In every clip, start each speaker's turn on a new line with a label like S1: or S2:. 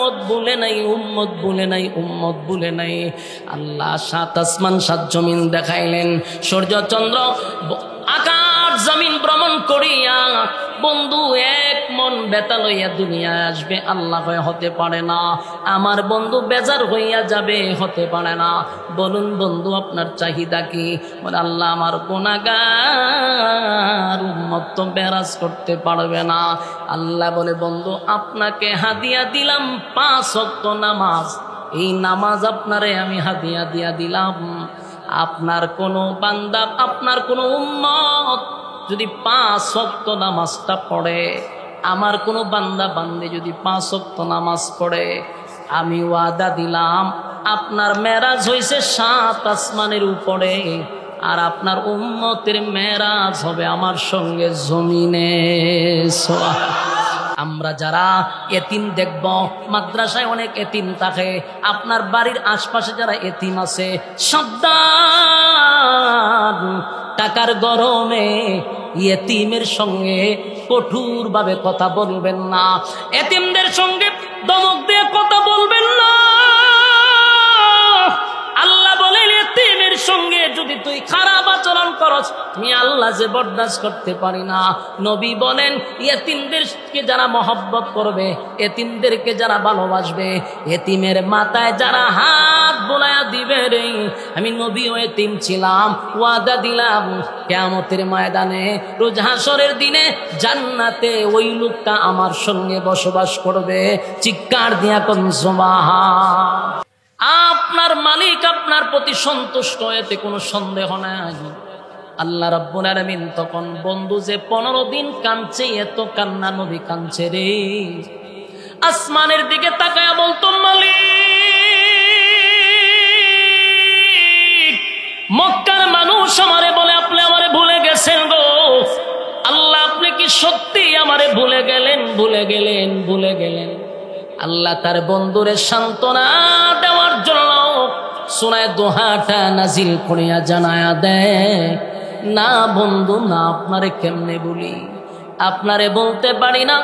S1: উম্মত ভুলে নাই, উম্মত ভুলে নাই, উম্মত ভুলে নাই। আল্লাহ 7 আসমান 7 জমিন দেখাইলেন, সূর্য চন্দ্র আকাশ জমিন ভ্রমণ করিয়া বন্ধু এক মন বেতা লইয়া দুনিয়ায় আসবে। আল্লাহ কয় হতে পারে না। আমার বন্ধু বেজার হইয়া যাবে, হতে পারে না। বলুন বন্ধু আপনার চাহিদা কি? বলে আল্লাহ আমার গুনাহগার উম্মত তো বেরাজ করতে পারবে না। আল্লাহ বলে বন্ধু আপনাকে হাদিয়া দিলাম 5 ওয়াক্ত নামাজ। এই নামাজ আপনারে আমি হাদিয়া দিয়া দিলাম। আপনার কোনো বান্দা, আপনার কোনো উম্মত যদি 5 ওয়াক্ত নামাজটা পড়ে, আমার কোনো বান্দা বান্দি যদি 5 ওয়াক্ত নামাজ পড়ে, আমি ওয়াদা দিলাম আপনার মেরাজ হইছে 7 আসমানের উপরে, আর আপনার উম্মতের মেরাজ হবে আমার সঙ্গে জমিনে। আমরা যারা এতিম দেখব, মাদ্রাসায় অনেক এতিম থাকে, আপনার বাড়ির আশপাশে যারা এতিম আছে, সাবধান, টাকার গরমে এতিমের সঙ্গে কঠোরভাবে কথা বলবেন না, এতিমদের সঙ্গে ধমক দিয়ে কথা বলবেন না। আল্লাহ বলেন এতিমের সঙ্গে যদি তুই খারাপ আচরণ করস, আমি আল্লাহ যে বরদাস্ত করতে পারি না। নবী বলেন এতিমদেরকে যারা মহব্বত করবে, এতিমদেরকে যারা ভালোবাসবে, এতিমের মাথায় যারা হাত বোলায়া দিবে রে, আমি নবীও এতিম ছিলাম, ওয়াদা দিলাম কিয়ামতের ময়দানে রোজ হাসরের দিনে জান্নাতে ওই লোকটা আমার সঙ্গে বসবাস করবে। চিৎকার দিয়া কোন সুবহান। আপনার মালিক আপনার প্রতি সন্তুষ্ট, এতে কোনো সন্দেহ নাই। আল্লাহ রাব্বুল আলামিন তখন বন্ধু যে 15 দিন কাঁদছে, এত কান্না নবী কাঁদছে রে, আসমানের দিকে তাকায়া বলতো মালিক, মক্কার মানুষ আমারে বলে আপনি আমারে ভুলে গেছেন গো। আল্লাহ আপনি কি সত্যি আমারে ভুলে গেলেন? ভুলে গেলেন, ভুলে গেলেন। আল্লাহ তার বন্ধুরে সান্ত্বনা দেওয়ার জন্য সূরা দোহাটা নাজিল করিয়া জানায়া দেয়, না বন্ধু না, আপনারে কেমনে বলি, আপনারে বলতে পারি না।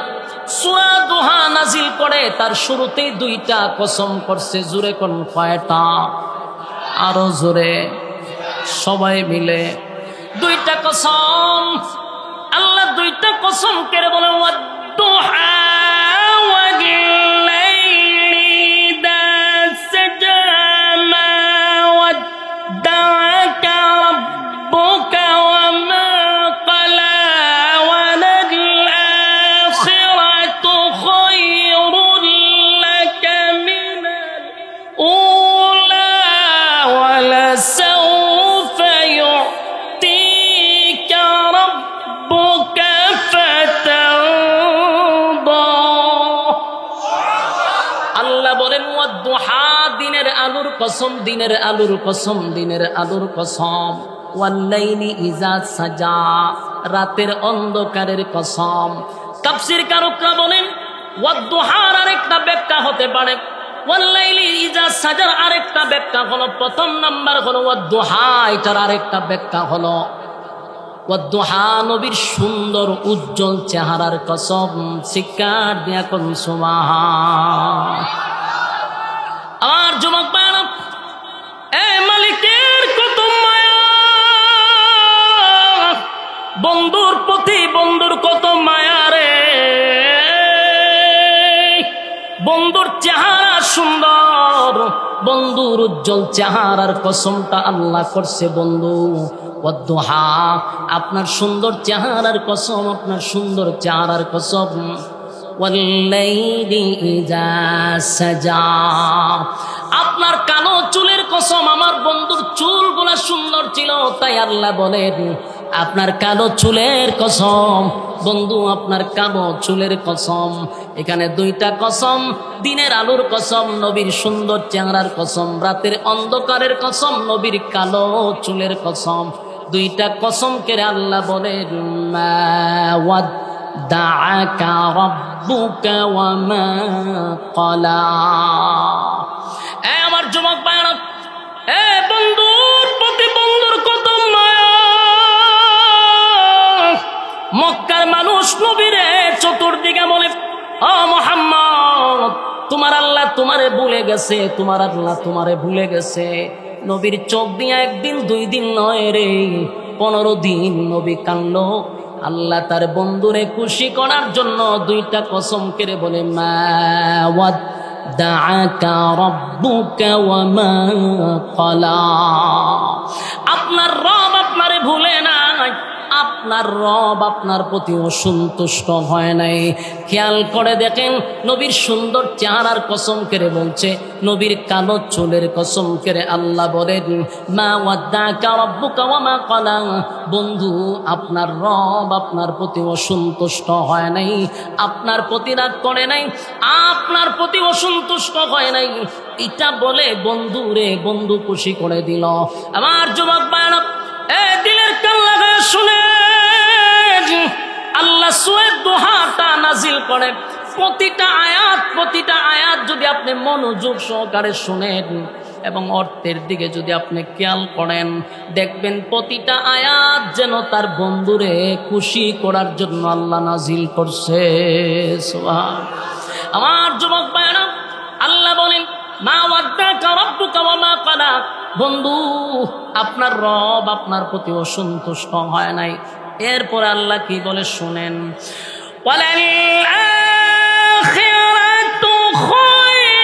S1: সূরা দোহা নাজিল করে তার শুরুতেই 2টা কসম করছে। জোরে কোন কয়টা? আরো জোরে সবাই মিলে 2টা কসম। আল্লাহ 2টা কসম করে বলে ওয়াদ-দুহা কসম, দিনের আলুর কসম, দিনের আলুর কসম। ওয়াল্লাইলি ইজা সাজা, রাতের অন্ধকারের কসম। তাফসীর কারকরা বলেন ওয়াদ-দুহার আরেকটা ব্যাখ্যা হতে পারে, ওয়াল্লাইলি ইজা সাজার আরেকটা ব্যাখ্যা হলো, প্রথম নাম্বার হলো ওয়াদ-দুহা, এটার আরেকটা ব্যাখ্যা হলো ওয়াদ-দুহা নবীর সুন্দর উজ্জ্বল চেহারার কসম। চিৎকার দিয়া কোন সুবহান। আর যুবক ভাইরা, এই মালিকের কত মায়া, বন্ধুর প্রতি বন্ধুর কত মায়া রে। বন্ধুর চেহারা সুন্দর, বন্ধুর উজ্জ্বল চেহারার কসমটা আল্লাহ করছে বন্ধু। ওয়াদ-দুহা, আপনার সুন্দর চেহারার কসম, আপনার সুন্দর চেহারার কসম। ওয়াল্লাইলি ইজা সাজা, আপনার কালো চুলের কসম। আমার বন্ধুর চুলগুলা সুন্দর ছিল, তাই আল্লাহ বলেন আপনার কালো চুলের কসম। বন্ধু আপনার কালো চুলের কসম। এখানে 2টা কসম, দিনের আলোর কসম, নবীর সুন্দর চেহারার কসম, রাতের অন্ধকারের কসম, নবীর কালো চুলের কসম। 2টা কসম করে আল্লাহ বলেন মা ওয়াদ্দাআকা রাব্বুকা ওয়া মা ক্বালা। আমার যুবক ভাইরা, বন্ধুর প্রতি বন্ধুর কত মায়া। মক্কার মানুষ নবীরে চতুর্দিকে বলে, ও মুহাম্মদ, তোমার আল্লাহ তোমারে ভুলে গেছে, তোমার আল্লাহ তোমারে ভুলে গেছে। নবীর চোখ দিয়ে একদিন 2 দিন নয় রে, 15 দিন নবী কাঁদলো। আল্লাহ তার বন্ধুরে খুশি করার জন্য 2টা কসম করে বলে, মা ওয়াদ্দাআকা রাব্বুকা ওয়া মা ক্বালা। আপনার রব আপনারে ভুলে নাই, আপনার রব আপনার প্রতি অসন্তুষ্ট হয় নাই। খেয়াল করে দেখেন, নবীর সুন্দর চেহারার কসম করে বলছে, নবীর কালো চুলের কসম করে আল্লাহ বলেন, মা ওয়াদ্দাআকা রাব্বুকা ওয়া মা ক্বালা। বন্ধু, আপনার রব আপনার প্রতি অসন্তুষ্ট হয় নাই, আপনার প্রতি রাগ করে নাই, আপনার প্রতি অসন্তুষ্ট হয় নাই। এটা বলে বন্ধু রে, বন্ধু খুশি করে দিল। আমার যুবক ভাইরা, এই দিলের কান লাগায় শুনে, আল্লাহ সূরা দুহাটা নাজিল করে। প্রতিটা আয়াত যদি আপনি মনোযোগ সহকারে শুনেন এবং অর্থের দিকে যদি আপনি খেয়াল করেন, দেখবেন প্রতিটা আয়াত যেন তার বন্ধুরে খুশি করার জন্য আল্লাহ নাজিল করছে। সুবহান। আমার যুবক ভাইরা, আল্লাহ বলেন, মা ওয়াদ্দাআকা রাব্বুকা ওয়া মা ক্বালা। বন্ধু, আপনার রব আপনার প্রতি অসন্তুষ্ট হয় নাই। এরপরে আল্লাহ কি বলে শুনেন, ওয়ালাল আখিরাতু খায়রুল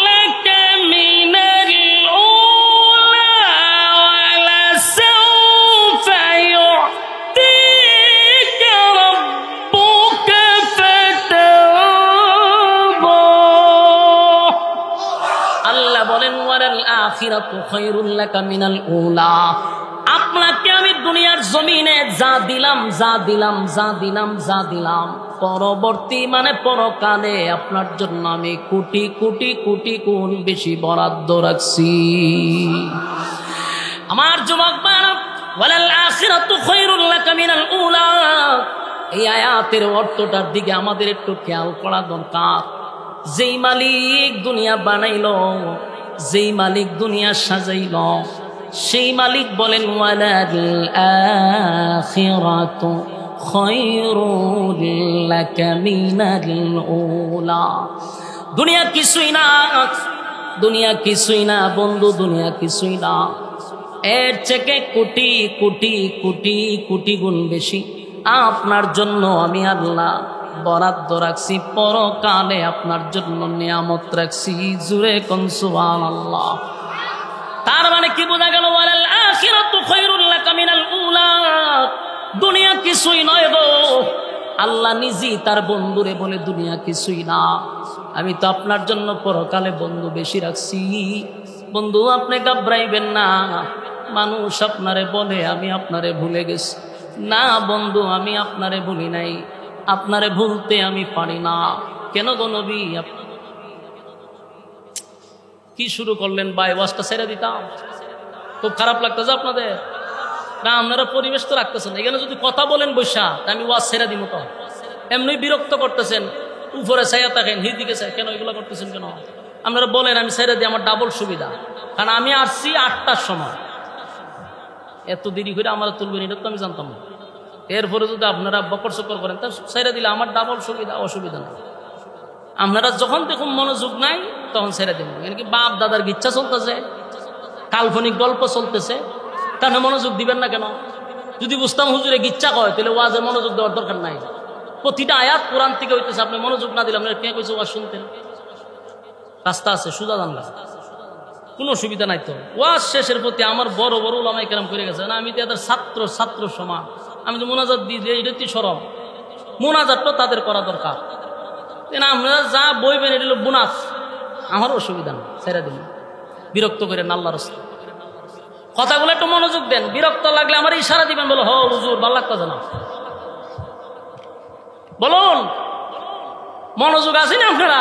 S1: লাকা মিনাল উলা ওয়ালা সাওফা ইউ'তিকা রাব্বুকা ফাতারদা। আল্লাহ বলেন, ওয়ালাল আখিরাতু খায়রুল লাকা মিনাল উলা। আপনাকে আমি দুনিয়ার জমিনে যা দিলাম, পরবর্তী মানে পরকালে আপনার জন্য আমি কোটি কোটি কোটি গুণ বেশি বরাদ্দ রাখছি। আমার যুবক ভাইরা, ওয়ালাল আখিরাতু খায়রুল লাকা মিনাল উলা, এই আয়াতের অর্থটার দিকে আমাদের একটু খেয়াল করা দরকার। যেই মালিক দুনিয়া বানাইলো, যেই মালিক দুনিয়া সাজাইলো, সেই মালিক বলেন, ওয়ালাল আখিরাতু খায়রুল লাকা মিনাল উলা। দুনিয়া কিছুই না, দুনিয়া কিছুই না বন্ধু, দুনিয়া কিছুই না। এর থেকে কোটি কোটি কোটি কোটি গুণ বেশি আপনার জন্য আমি আল্লাহ বরাদ্দ রাখছি, পরকালে আপনার জন্য নিয়ামত রাখছি। জুরে কোন সুবহানাল্লাহ। তার মানে কি বোঝা গেল, ওয়ালাল আখিরাতু খায়রুল লাকা মিনাল উলা। দুনিয়া কিছুই নয় গো। আল্লাহ নিজেই তার বন্ধুরে বলে, দুনিয়া কিছুই না, আমি তো আপনার জন্য পরকালে বন্ধু বেশি রাখছি। বন্ধু, আপনি ঘাবড়াইবেন না। মানুষ আপনারে বলে আমি আপনারে ভুলে গেছি। না বন্ধু, আমি আপনারে ভুলি নাই, আপনারে ভুলতে আমি পারি না। কেন গো নবী, কি শুরু করলেন ভাই? ওয়াজটা ছেড়ে দিতাম, খুব খারাপ লাগতেছে আপনাদের না? আপনারা পরিবেশ তো রাখতেছেন। এখানে যদি কথা বলেন বৈশা, আমি ওয়াজ ছেড়ে দিব। তো এমনি বিরক্ত করতেছেন, উপরে ছায়া থাকেন, হিদিকে চাই কেন, এগুলো করতেছেন কেন? আপনারা বলেন আমি ছেড়ে দিই, আমার ডাবল সুবিধা। কারণ আমি আসছি 8টার সময়, এত দেরি করে আমার তুলবেন এটা তো আমি জানতাম না। এরপরে যদি আপনারা বকর চকর করেন, তা ছেড়ে দিলে আমার ডাবল সুবিধা, অসুবিধা নাই। আপনারা যখন দেখুন মনোযোগ নাই তখন ছেড়ে দিন। কি বাপ দাদার গিচ্ছা চলতেছে, কাল্পনিক গল্প চলতেছে, তাহলে মনোযোগ দিবেন না কেন? যদি বুঝতাম হুজুরে গিচ্ছা কয়, তাহলে ওয়াজে মনোযোগ দেওয়ার দরকার নাই। প্রতিটা আয়াত কোরআন থেকে হইতেছে, আপনি মনোযোগ না দিলে আপনারা কে কইছে ওয়াজ শুনতেন? রাস্তা আছে, সুজা জানলা, কোনো অসুবিধা নাই। তো ওয়াজ শেষের প্রতি আমার বড় বড় ওলামায়ে কেরাম করে গেছে না, আমি তো এদের ছাত্র সমান, আমি তো মোনাজাত দিয়ে এটা তো সরম। মোনাজাতটা তাদের করা দরকার। আপনারা যা বইবেন এটা হলো বোনাস, আমার অসুবিধা নেই, ছেড়ে দিন। বিরক্ত করেন আল্লাহর রাস্তায়, কথাগুলো একটু মনোযোগ দেন। বিরক্ত লাগলে আমার ইশারা দিবেন, বলো হ হুজুর ভালো লাগতেছে না, বলুন। মনোযোগ আছে না আপনারা?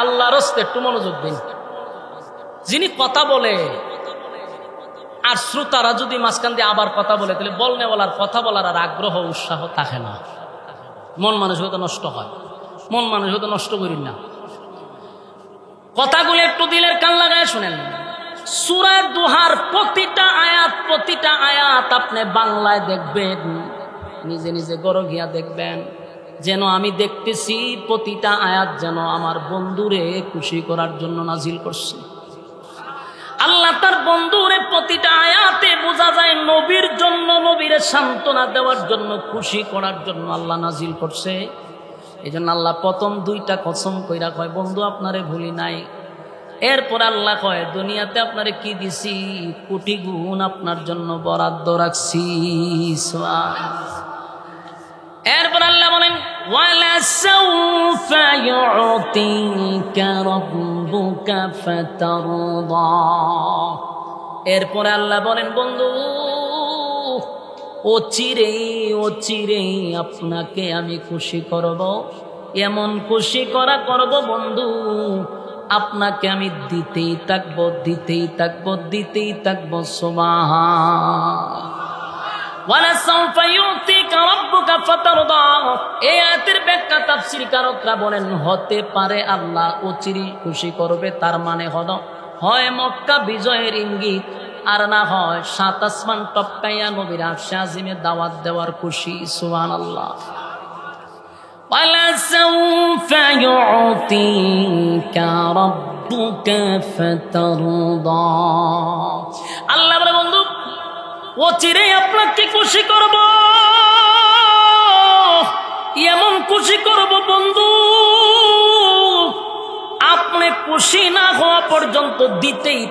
S1: আল্লাহর রাস্তায় একটু মনোযোগ দিন। যিনি কথা বলে আর শ্রোতারা যদি মাঝখান দিয়ে আবার কথা বলে, তাহলে বলনেওয়ালার কথা বলার আর আগ্রহ উৎসাহ থাকে না, মন মানসিকতা নষ্ট হয়। মন মানসিকতা নষ্ট করিন না, কথাগুলো একটু দিলের কান লাগায় শুনেন। সূরা দুহার প্রতিটা আয়াত আপনি বাংলায় দেখবেন, নিজে নিজে গড় গিয়া দেখবেন। যেন আমি দেখতেছি প্রতিটা আয়াত যেন আমার বন্ধুরে খুশি করার জন্য নাজিল করছে। আল্লাহ তার বন্ধুরে প্রতিটা আয়াতে বোঝা যায় নবীর জন্য, নবীরে সান্ত্বনা দেওয়ার জন্য, খুশি করার জন্য আল্লাহ নাজিল করছে। এই জন্য আল্লাহ প্রথম দুইটা কসম কইরা কয় বন্ধু আপনারে ভুলি নাই। এরপর আল্লাহ কয় দুনিয়াতে আপনারে কি দিছি, কোটি গুণ আপনার জন্য বরাদ্দ রাখছি। এরপর আল্লাহ বলেন ওয়ালা সাউফা ইউতিকা রাব্বুকা ফাতারদা। এরপর আল্লাহ বলেন বন্ধু অচিরে আপনাকে আমি খুশি করব, এমন খুশি করব বন্ধু আপনাকে আমি দিতেই থাকবো সুবহান। ওয়ালা সাউফা ইউতিকা রাব্বুকা ফাতারদা। এই আয়াতের ব্যাখ্যা তাফসীরকারকরা বলেন হতে পারে আল্লাহ অচিরে খুশি করবে, তার মানে হলো হয় মক্কা বিজয়ের ইঙ্গিত, আর না হয় সাত আসমান টপকাইয়া নবীর আরশে আজিমে দাওয়াত দেওয়ার খুশি। সুবহানাল্লাহ। ওয়ালা সাউফা ইউতিকা রাব্বুকা ফাতারদা। আল্লাহ বলে বন্ধু অচিরে আপনাকে খুশি করব, এমন খুশি করব বন্ধু আপনি খুশি না হওয়া পর্যন্ত দিতেই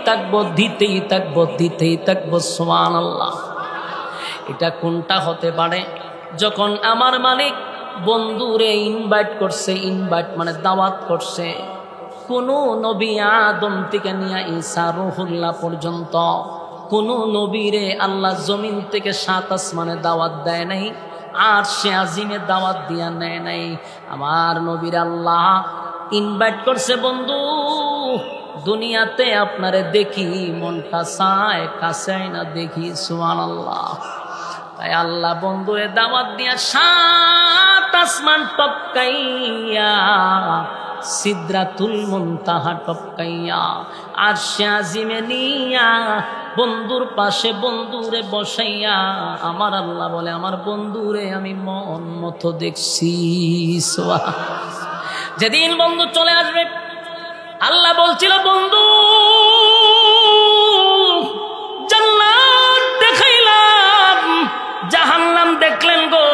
S1: থাকবো সুবহানাল্লাহ। এটা কোনটা হতে পারে? যখন আমার মালিক বন্ধুরে ইনভাইট করছে, ইনভাইট মানে দাওয়াত করছে, কোন নবী আদম থেকে নিয়ে ঈসা রূহুল্লাহ পর্যন্ত কোন নবীরে আল্লাহ জমিন থেকে সাত আসমানে দাওয়াত দেয় নাই, আর সে আজিমে দাওয়াত দিয়া নেয় নাই। আমার নবীর আল্লাহ ইনভাইট করছে বন্ধু দুনিয়াতে আপনারে দেখি মনটা চায়, কাছে না দেখি। সুবহানাল্লাহ। তাই আল্লাহ বন্ধুরে দাওয়াত দিয়া সাত আসমান টপকাইয়া সিদরাতুল মুনতাহা টপকাইয়া আরশে আজিমে নিয়া বন্ধুর পাশে বন্ধুরে বসাইয়া আমার আল্লাহ বলে আমার বন্ধুরে আমি মন মতো দেখছি। যেদিন বন্ধু চলে আসবে আল্লাহ বলছিল বন্ধু জান্নাত দেখাইলাম, জাহান্নাম দেখলেন গো,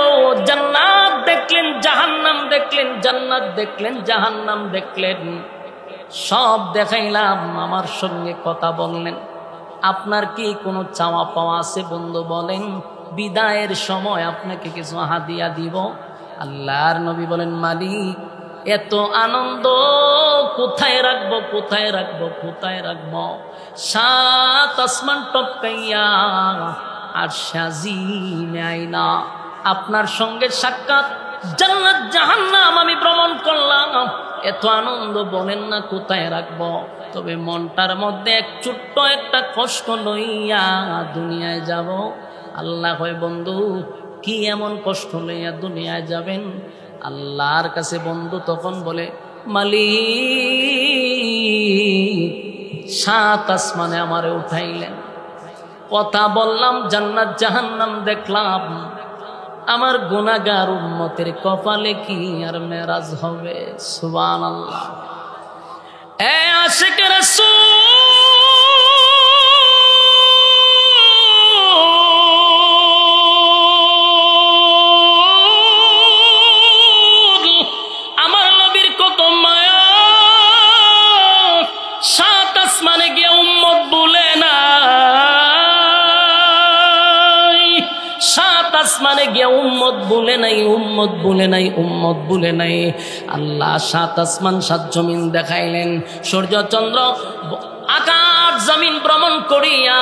S1: জান্নাত দেখলেন, জাহান্নাম দেখলেন, জান্নাত দেখলেন, জাহান্নাম দেখলেন, সব দেখাইলাম, আমার সঙ্গে কথা বললেন। আপনার কি কোনো চাওয়া পাওয়া আছে বন্ধু বলেন, বিদায়ের সময় আপনাকে কিছু হাদিয়া দিব। আল্লাহর নবী বলেন মালিক এত আনন্দ কোথায় রাখবো? সাত আসমান টপকাইয়া আর সাজিমে আইনা আপনার সঙ্গে সাক্ষাৎ, জান্নাত জাহান্নাম আমি ভ্রমণ করলাম, এত আনন্দ বলেন না কোথায় রাখবো? তবে মনটার মধ্যে এক ছোট্ট একটা কষ্ট লইয়া দুনিয়ায় যাব। আল্লাহ কয় বন্ধু কি এমন কষ্ট লইয়া দুনিয়ায় যাবেন? আল্লাহর কাছে বন্ধু তখন বলে মালিক সাত আসমানে আমারে উঠাইলেন, কথা বললাম, জান্নাত জাহান্নাম দেখলাম, আমার গুনাহগার উম্মতের কপালে কি আর মেরাজ হবে? সুবহানাল্লাহ। এ আশিক রাসূল আমার নবীর কত মায়া, সাত আসমানে গিয়ে উম্মত বলে না, সাত আসমানে গিয়ে উম্মত বলে নাই। আল্লাহ সাত আসমান সাত জমিন দেখাইলেন, সূর্য চন্দ্র আকাশ জমিন ভ্রমণ করিয়া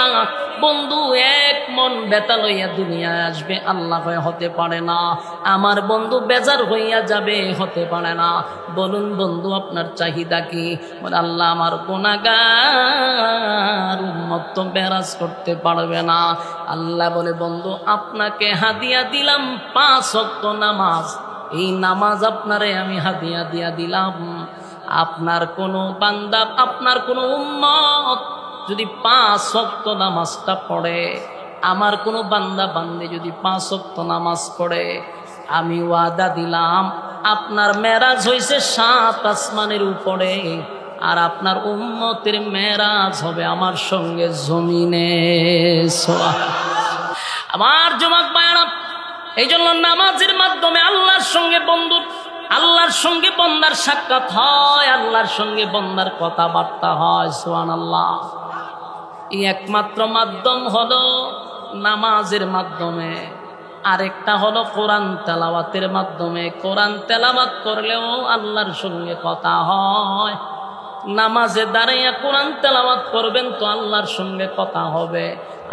S1: বন্ধু এক মন বেতা লইয়া দুনিয়ায় আসবে। আল্লাহ কয় হতে পারে না, আমার বন্ধু বেজার হইয়া যাবে, হতে পারে না। বলুন বন্ধু আপনার চাহিদা কি? বলে আল্লাহ আমার গুনাহগার উম্মত তো বেরাজ করতে পারবে না। আল্লাহ বলে বন্ধু আপনাকে হাদিয়া দিলাম 5 ওয়াক্ত নামাজ, এই নামাজ আপনারে আমি হাদিয়া দিয়া দিলাম। আপনার কোনো বান্দা, আপনার কোনো উম্মত যদি 5 ওয়াক্ত নামাজটা পড়ে, আমার কোনো বান্দা বান্দে যদি 5 ওয়াক্ত নামাজ পড়ে, আমি ওয়াদা দিলাম আপনার মেরাজ হইছে 7 আসমানের উপরে, আর আপনার উম্মতের মেরাজ হবে আমার সঙ্গে জমিনে। আমার যুবক ভাইরা, এই জন্য নামাজের মাধ্যমে আল্লাহর সঙ্গে বন্দার সাক্ষাৎ হয়, আল্লাহর সঙ্গে বন্দার কথাবার্তা হয়। সুবহানাল্লাহ। এই একমাত্র মাধ্যম হলো নামাজের মাধ্যমে, আরেকটা হলো কোরআন তেলাওয়াতের মাধ্যমে। কোরআন তেলাওয়াত করলেও আল্লাহর সঙ্গে কথা হয়। নামাজে দাঁড়াইয়া কোরআন তেলাওয়াত করবেন তো আল্লাহর সঙ্গে কথা হবে।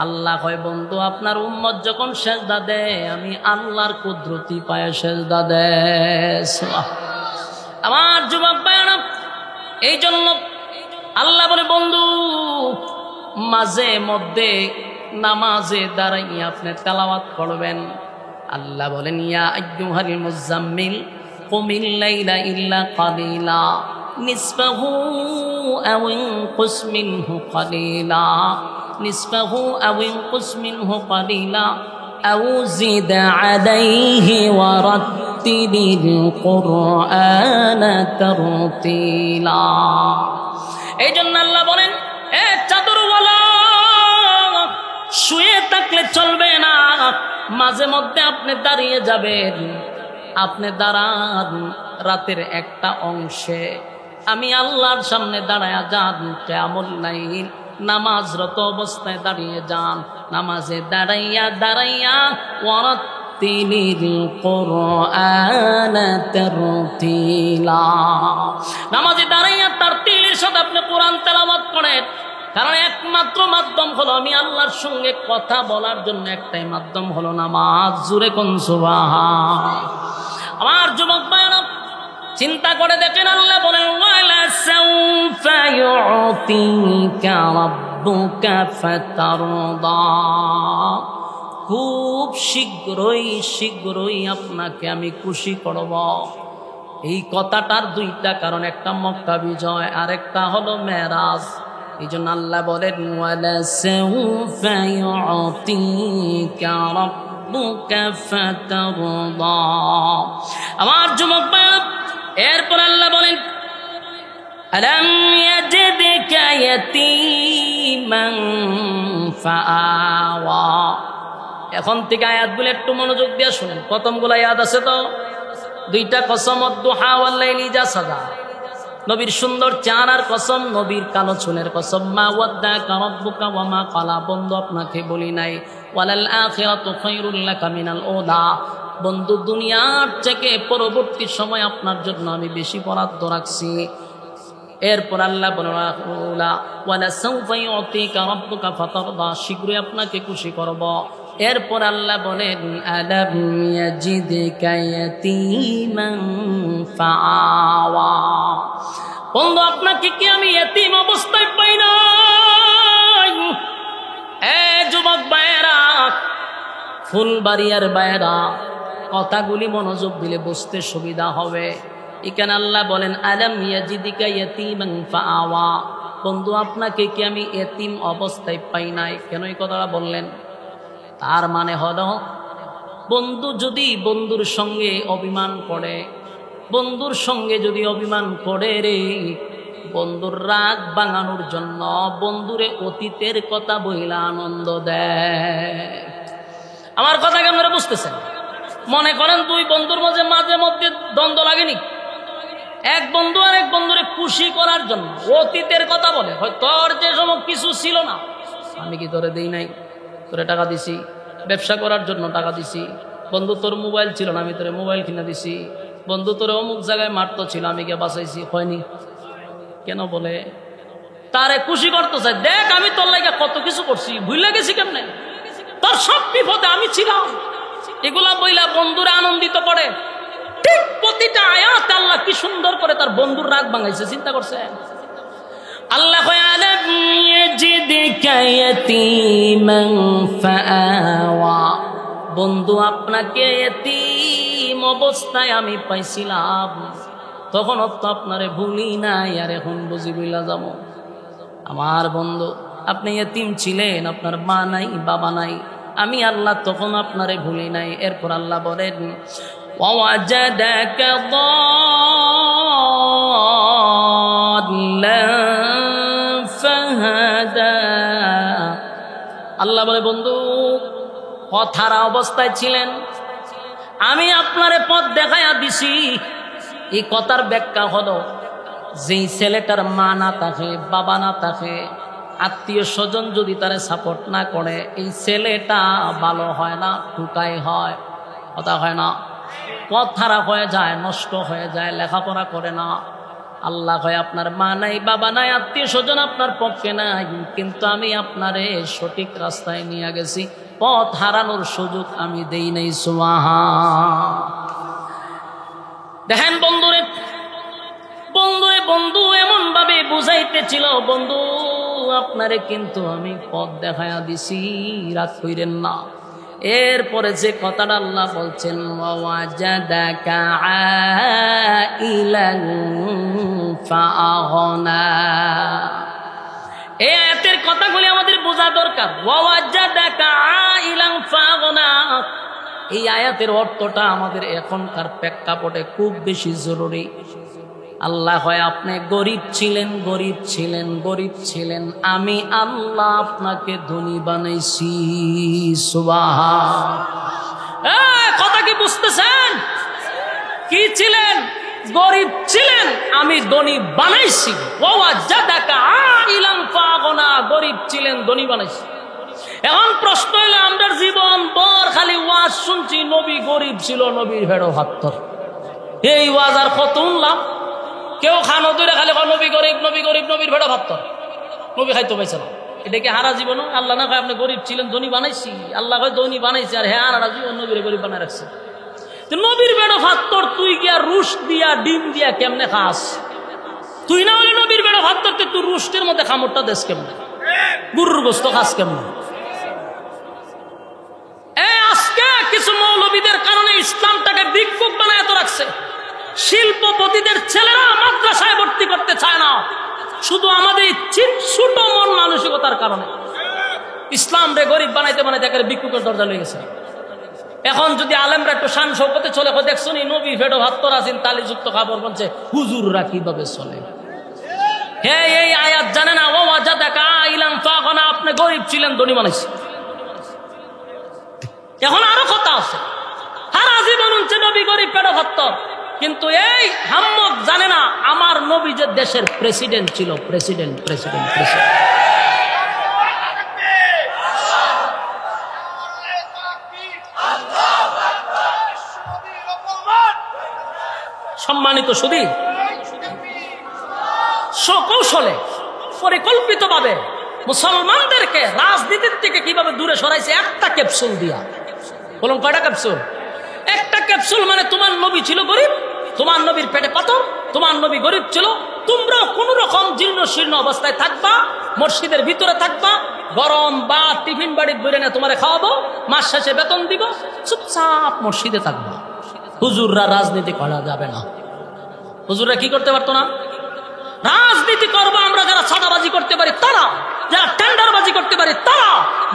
S1: আল্লাহ কয়, বন্ধু আপনার উম্মত যখন সেজদা দেয় আমি আল্লাহর কুদরতি পায়ে সেজদা দেয়। আমার যুবক ভাইরা, এই জন্য আল্লাহ বলে, বন্ধু মাঝে মধ্যে নামাজে দাঁড়াইয়া আপনি তেলাওয়াত করবেন। আল্লাহ বলেন, ইয়া আইয়ুহাল মুজাম্মিল কুমিল লাইলা ইল্লা কালিলা নিসফাহু আও ইনকুস মিনহু কালিলা নিসফাহু আও ইনকুস মিনহু কালিলা আও জিদ আলাইহি ওয়া রাত্তিলিল কুরআনা তারতিলা। এই জন্য আল্লাহ বলেন, এ চাদরওয়ালা শুয়ে থাকলে চলবে না, মাঝে মধ্যে আপনি দাঁড়িয়ে যাবেন। আপনি দাঁড়ান রাতের একটা অংশে, আমি আল্লাহর সামনে দাঁড়ায়া যান। কিয়ামুল লাইল নামাজরত অবস্থায় দাঁড়িয়ে যান। নামাজে দাঁড়াইয়া ওয়ারাত্তিলিল কুরআনা তারতিলা, নামাজে দাঁড়াইয়া তারতিলের সাথে আপনি কোরআন তেলাওয়াত করেন। কারণ একমাত্র মাধ্যম হলো আমি আল্লাহর সঙ্গে কথা বলার জন্য একটাই মাধ্যম হলো নামাজ। জোরে কোন সুবহান। আমার যুবক ভাইরা, চিন্তা করে দেখেন, আল্লাহ বলেন, ওয়ালা সাউফা ইউতিকা রাব্বুকা ফাতারদা, খুব শীঘ্রই আপনাকে আমি খুশি করব। এই কথাটার দুইটা কারণ, একটা মক্কা বিজয় আর একটা হলো মেরাজ। এই জন্য আল্লাহ বলেন, ওয়ালা সাউফা ইউতিকা রাব্বুকা ফাতারদা। আমার যুবক ভাই, এরপর আল্লাহ বলেন, আলাম ইয়াজিদকা ইয়াতীমান ফাআওয়া। এখন থেকে আয়াতগুলো একটু মনোযোগ দিয়ে শুনেন। প্রথমগুলো ইয়াদ আছে তো? দুইটা কসম, দুহা ওয়াল লাইলি ইযা সাজা, নবীর সুন্দর চেহারার কসম, নবীর কালো চুলের কসম। মা ওয়াদ্দাকা রাব্বুকা ওয়া মা ক্বালা, বন্ধু আপনাকে বলি নাই। ওয়ালাল আখিরাতু খায়রুল লাকা মিনাল উলা, বন্ধু দুনিয়ার থেকে পরবর্তী সময় আপনার জন্য আমি বেশি বরাদ্দ রাখছি। এরপর আল্লাহ বলেন, ওয়ালা সাউফা ইউতিকা রাব্বুকা ফাতারদা, শীঘ্রই আপনাকে খুশি করব। এরপর আল্লাহ বলেন, আলাম ইয়াজিদকা ইয়াতীমান ফাআওয়া, বন্ধু আপনাকে কি আমি ইতিম অবস্থায় পাই নাই? এ যুবক ভাইয়েরা, ফুলবাড়িয়ার ভাইয়েরা, কথাগুলি মনোযোগ দিলে বুঝতে সুবিধা হবে। এখানে আল্লাহ বলেন, আলাম ইয়াজিদকা ইয়াতীমান ফাআওয়া, বন্ধু আপনাকে কি আমি ইতিম অবস্থায় পাই নাই? কেন এই কথাটা বললেন? তার মানে হলো, বন্ধু যদি বন্ধুর সঙ্গে অভিমান করে, বন্ধুর সঙ্গে যদি অভিমান করে রে, বন্ধুর রাগ ভাঙানোর জন্য বন্ধুরে অতীতের কথা বইলা আনন্দ দেয়। আমার কথা কেমন বুঝতেছেন? মনে করেন দুই বন্ধুর মাঝে মধ্যে দ্বন্দ্ব লাগেনি, এক বন্ধু আর এক বন্ধুরে খুশি করার জন্য অতীতের কথা বলে, তোর যে সময় কিছু ছিল না, আমি কি তোরে দেই নাই? তোরে টাকা দিছি, ব্যবসা করার জন্য টাকা দিছি। বন্ধু তোর মোবাইল ছিল না, আমি তোরে মোবাইল কিনে দিছি। বন্ধু তোরে অমুক জায়গায় মারতো ছিল, আমি কে বাঁচাইছি, হয়নি? কেন বলে? তারে খুশি করতে চাই, দেখ আমি তোর লাগে কত কিছু করছি, ভুলে গেছি কেমনে, তোর সব বিপদে আমি ছিলাম। এগুলা বইলা বন্ধুরা আনন্দিত করে। ঠিক প্রতিটা আয়াত আল্লাহ কি সুন্দর করে তার বন্ধুর রাগ ভাঙাইছে, চিন্তা করছে। আল্লাহ আলাম ইয়াজিদকা ইয়াতীমান ফাআওয়া, বন্ধু আপনাকে ইতিম অবস্থায় আমি পাইছিলাম, তখন তো আপনারে ভুলি নাই, আর এখন বুঝি ভুলা যাব। আমার বন্ধু, আপনি ইতিম ছিলেন, আপনার মা নাই বাবা নাই, আমি আল্লাহ তখন আপনারে ভুলি নাই। এরপর আল্লাহ বলেন, ووجدك ضالا فهدى আল্লাহ বলে বন্ধু পথহারা অবস্থায় ছিলেন, আমি আপনারে পথ দেখাইয়া দিছি। এই কথার ব্যাখ্যা হলো, যেই ছেলেটার মা না থাকে, বাবা না থাকে, আত্মীয় স্বজন যদি তারে সাপোর্ট না করে, এই ছেলেটা ভালো হয় না, টুকাই হয়, কথা হয় না, পথহারা হয়ে যায়, নষ্ট হয়ে যায়, লেখাপড়া করে না। আল্লাহ হয় আপনার মা নাই, বাবা নাই, আত্মীয় স্বজন আপনার পক্ষে নাই, কিন্তু আমি আপনারে সঠিক রাস্তায় নিয়ে গেছি, পথ হারানোর সুযোগ আমি দেই নাই। সুবহান। দেখেন বন্ধুরে, বন্ধু এমন ভাবে বুঝাইতেছিল, বন্ধু আপনারে কিন্তু আমি পথ দেখাইয়া দিছি, রাগ কইরেন না। এরপরে যে কথাটা আল্লাহ বলছেন, ওয়াজাদাকা আইলান ফাআগনা, এই আয়াতের কথাগুলি আমাদের বোঝা দরকার। ওয়াজাদাকা আইলান ফাআগনা, এই আয়াতের অর্থটা আমাদের এখনকার প্রেক্ষাপটে খুব বেশি জরুরি। আল্লাহ হয় আপনি গরিব ছিলেন, আমি আল্লাহ আপনাকে ধনী বানাইছি। সুবহান। কথা কি বুঝতেছেন? কি ছিলেন? গরিব ছিলেন, আমি ধনী বানাইছি। ওয়াজাদাকা আইলান ফাআগনা, গরিব ছিলেন, ধনী বানাইছি। এখন প্রশ্ন হলো, আমরা জীবন ভর খালি ওয়াজ শুনছি, নবী গরিব ছিল, নবীর ভেড়ো ভাত্তর, এই ওয়াজ আর কত শুনলাম। কেউ খানো দূরে খালি নবী গরিব, নবীর ভেড়া ভাত, নবী খাইতে পাইছে না। এটা কি হারা জীবন? আল্লাহ না কয় আপনি গরিব ছিলেন, ধনী বানাইছি। আল্লাহ কয় ধনী বানাইছি, আর হ্যাঁ হারা জীবন নবীর গরিব বানায় রাখছে। নবীর বেড়ো ভাত্তর তুই গিয়া রুশ দিয়া ডিম দিয়া কেমনে খাস? তুই না হলে নবীর বেড়ো ভাত্তর তুই রুস্টের মধ্যে খামরটা দেশ কেমনে? গরুর গোস্ত খাস কেমনে? আজকে কিছু মৌলবীদের কারণে ইসলামটাকে ভিক্ষুক বানায় তো রাখছে। শিল্পপতিদের ছেলেরা মাদ্রাসায় ভর্তি করতে চায় না, শুধু আমাদের ছোট মন মানসিকতার কারণে। ইসলাম রে গরিব বানাইতে ভিক্ষুকের দরজা লেগে গেছে। এখন যদি আলেমরা একটু শান শৌকতে চলে, দেখছো নি নবী ফেডো ভাত্তর আছেন, তালিযুক্ত কাপড় বলছে, হুজুররা কিভাবে চলে? হে এই আয়াত জানে না? ওয়াজাদাকা আইলান ফাআগনা, আপনি গরিব ছিলেন, ধনী বানাইছে। এখন আরো কথা আছে, হারা জীবন হচ্ছে নবী গরিব ফেডো ভাত্তর, কিন্তু এই হাম্মক জানে না আমার নবী যে দেশের প্রেসিডেন্ট ছিল। প্রেসিডেন্ট সম্মানিত সুধী, সকৌশলে পরিকল্পিতভাবে মুসলমানদেরকে রাজনীতির থেকে কিভাবে দূরে সরাইছে একটা ক্যাপসুল দিয়া। বলুন কয়টা ক্যাপসুল? একটা ক্যাপসুল মানে তোমার নবী ছিল গরিব, তোমার নবীর পেটে পাথর, তোমার নবী গরিব ছিল, তোমরা কোন রকম জীর্ণ শীর্ণ অবস্থায় থাকবা, মসজিদের ভিতরে থাকবা, গরম বা টিফিন বাড়ি বইরে না তোমারে খাওয়াবো, মাস শেষে বেতন দিব, চুপচাপ মসজিদে থাকবা। হুজুররা রাজনীতি করা যাবে না। হুজুররা কি করতে পারতো না? রাজনীতি করবো আমরা যারা ছাদাবাজি করতে পারি তারা, যারা টেন্ডারবাজি করতে পারি তারা,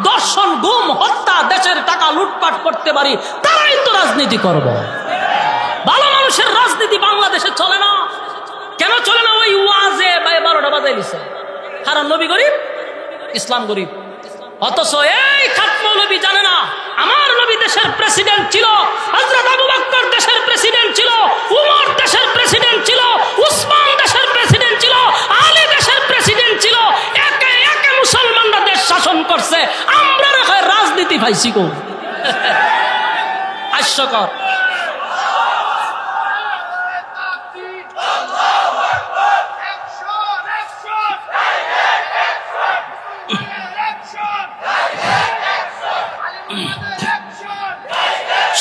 S1: দর্শন গুম হত্যা দেশের টাকা লুটপাট করতে পারি তারাই তো রাজনীতি করব। ভালো মানুষের রাজনীতি বাংলাদেশে চলে না। কেন চলে না? ওই ওয়াজে 12টা বাজাই দিছে, কারণ নবী গরিব, ইসলাম গরিব। অথচ এই খাট মৌলবী জানে না আমার নবী দেশের প্রেসিডেন্ট ছিল, হযরত আবু বকর দেশের প্রেসিডেন্ট ছিল, উমর দেশের প্রেসিডেন্ট ছিল, উসমান দেশের প্রেসিডেন্ট ছিল, আলী দেশের প্রেসিডেন্ট ছিল, একে একে মুসলমানরা দেশ শাসন করছে। আমরা রাজনীতি পাইছি কো? হাস্যকর।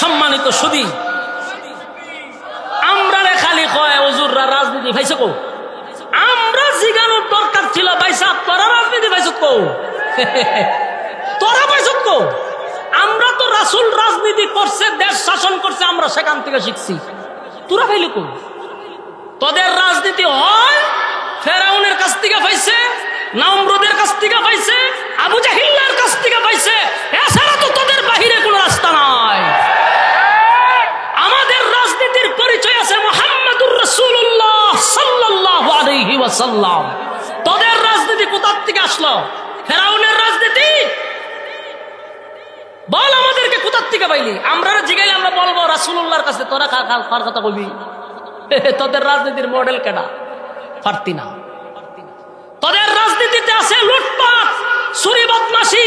S1: সম্মানিত সুধী, আমরা খালি কয় হুজুররা রাজনীতি পাইছে কো? আমরা জিগানোর দরকার ছিল, ভাইসা তোরা রাজনীতি পাইছ কো? তোরা পাইছ কো? আমরা তো রাসূল রাজনীতি করছে, দেশ শাসন করছে, আমরা সেখান থেকে শিখছি। তোরা পাইলি কো? তোদের রাজনীতি হয় ফেরাউনের কাছ থেকে পাইছে, নমরুদের কাছ থেকে পাইছে, আবু জাহিলের কাছ থেকে পাইছে, এছাড়া তো তোদের বাহিরে কোনো রাস্তা নাই। আমাদের ওয়াসাল্লাম। তোদের রাজনীতি কোথার থেকে আসলো? ফেরাউনের রাজনীতি? বল আমাদেরকে কোথার থেকে পাইলি? আমরা জিগাইলে আমরা বলবো রাসূলুল্লাহর কাছে। তোরা কার কথা কইবি? তোদের রাজনীতির মডেল কেডা? পারতি না। তোদের রাজনীতিতে আছে লুটপাট, চুরি, বদমাশি,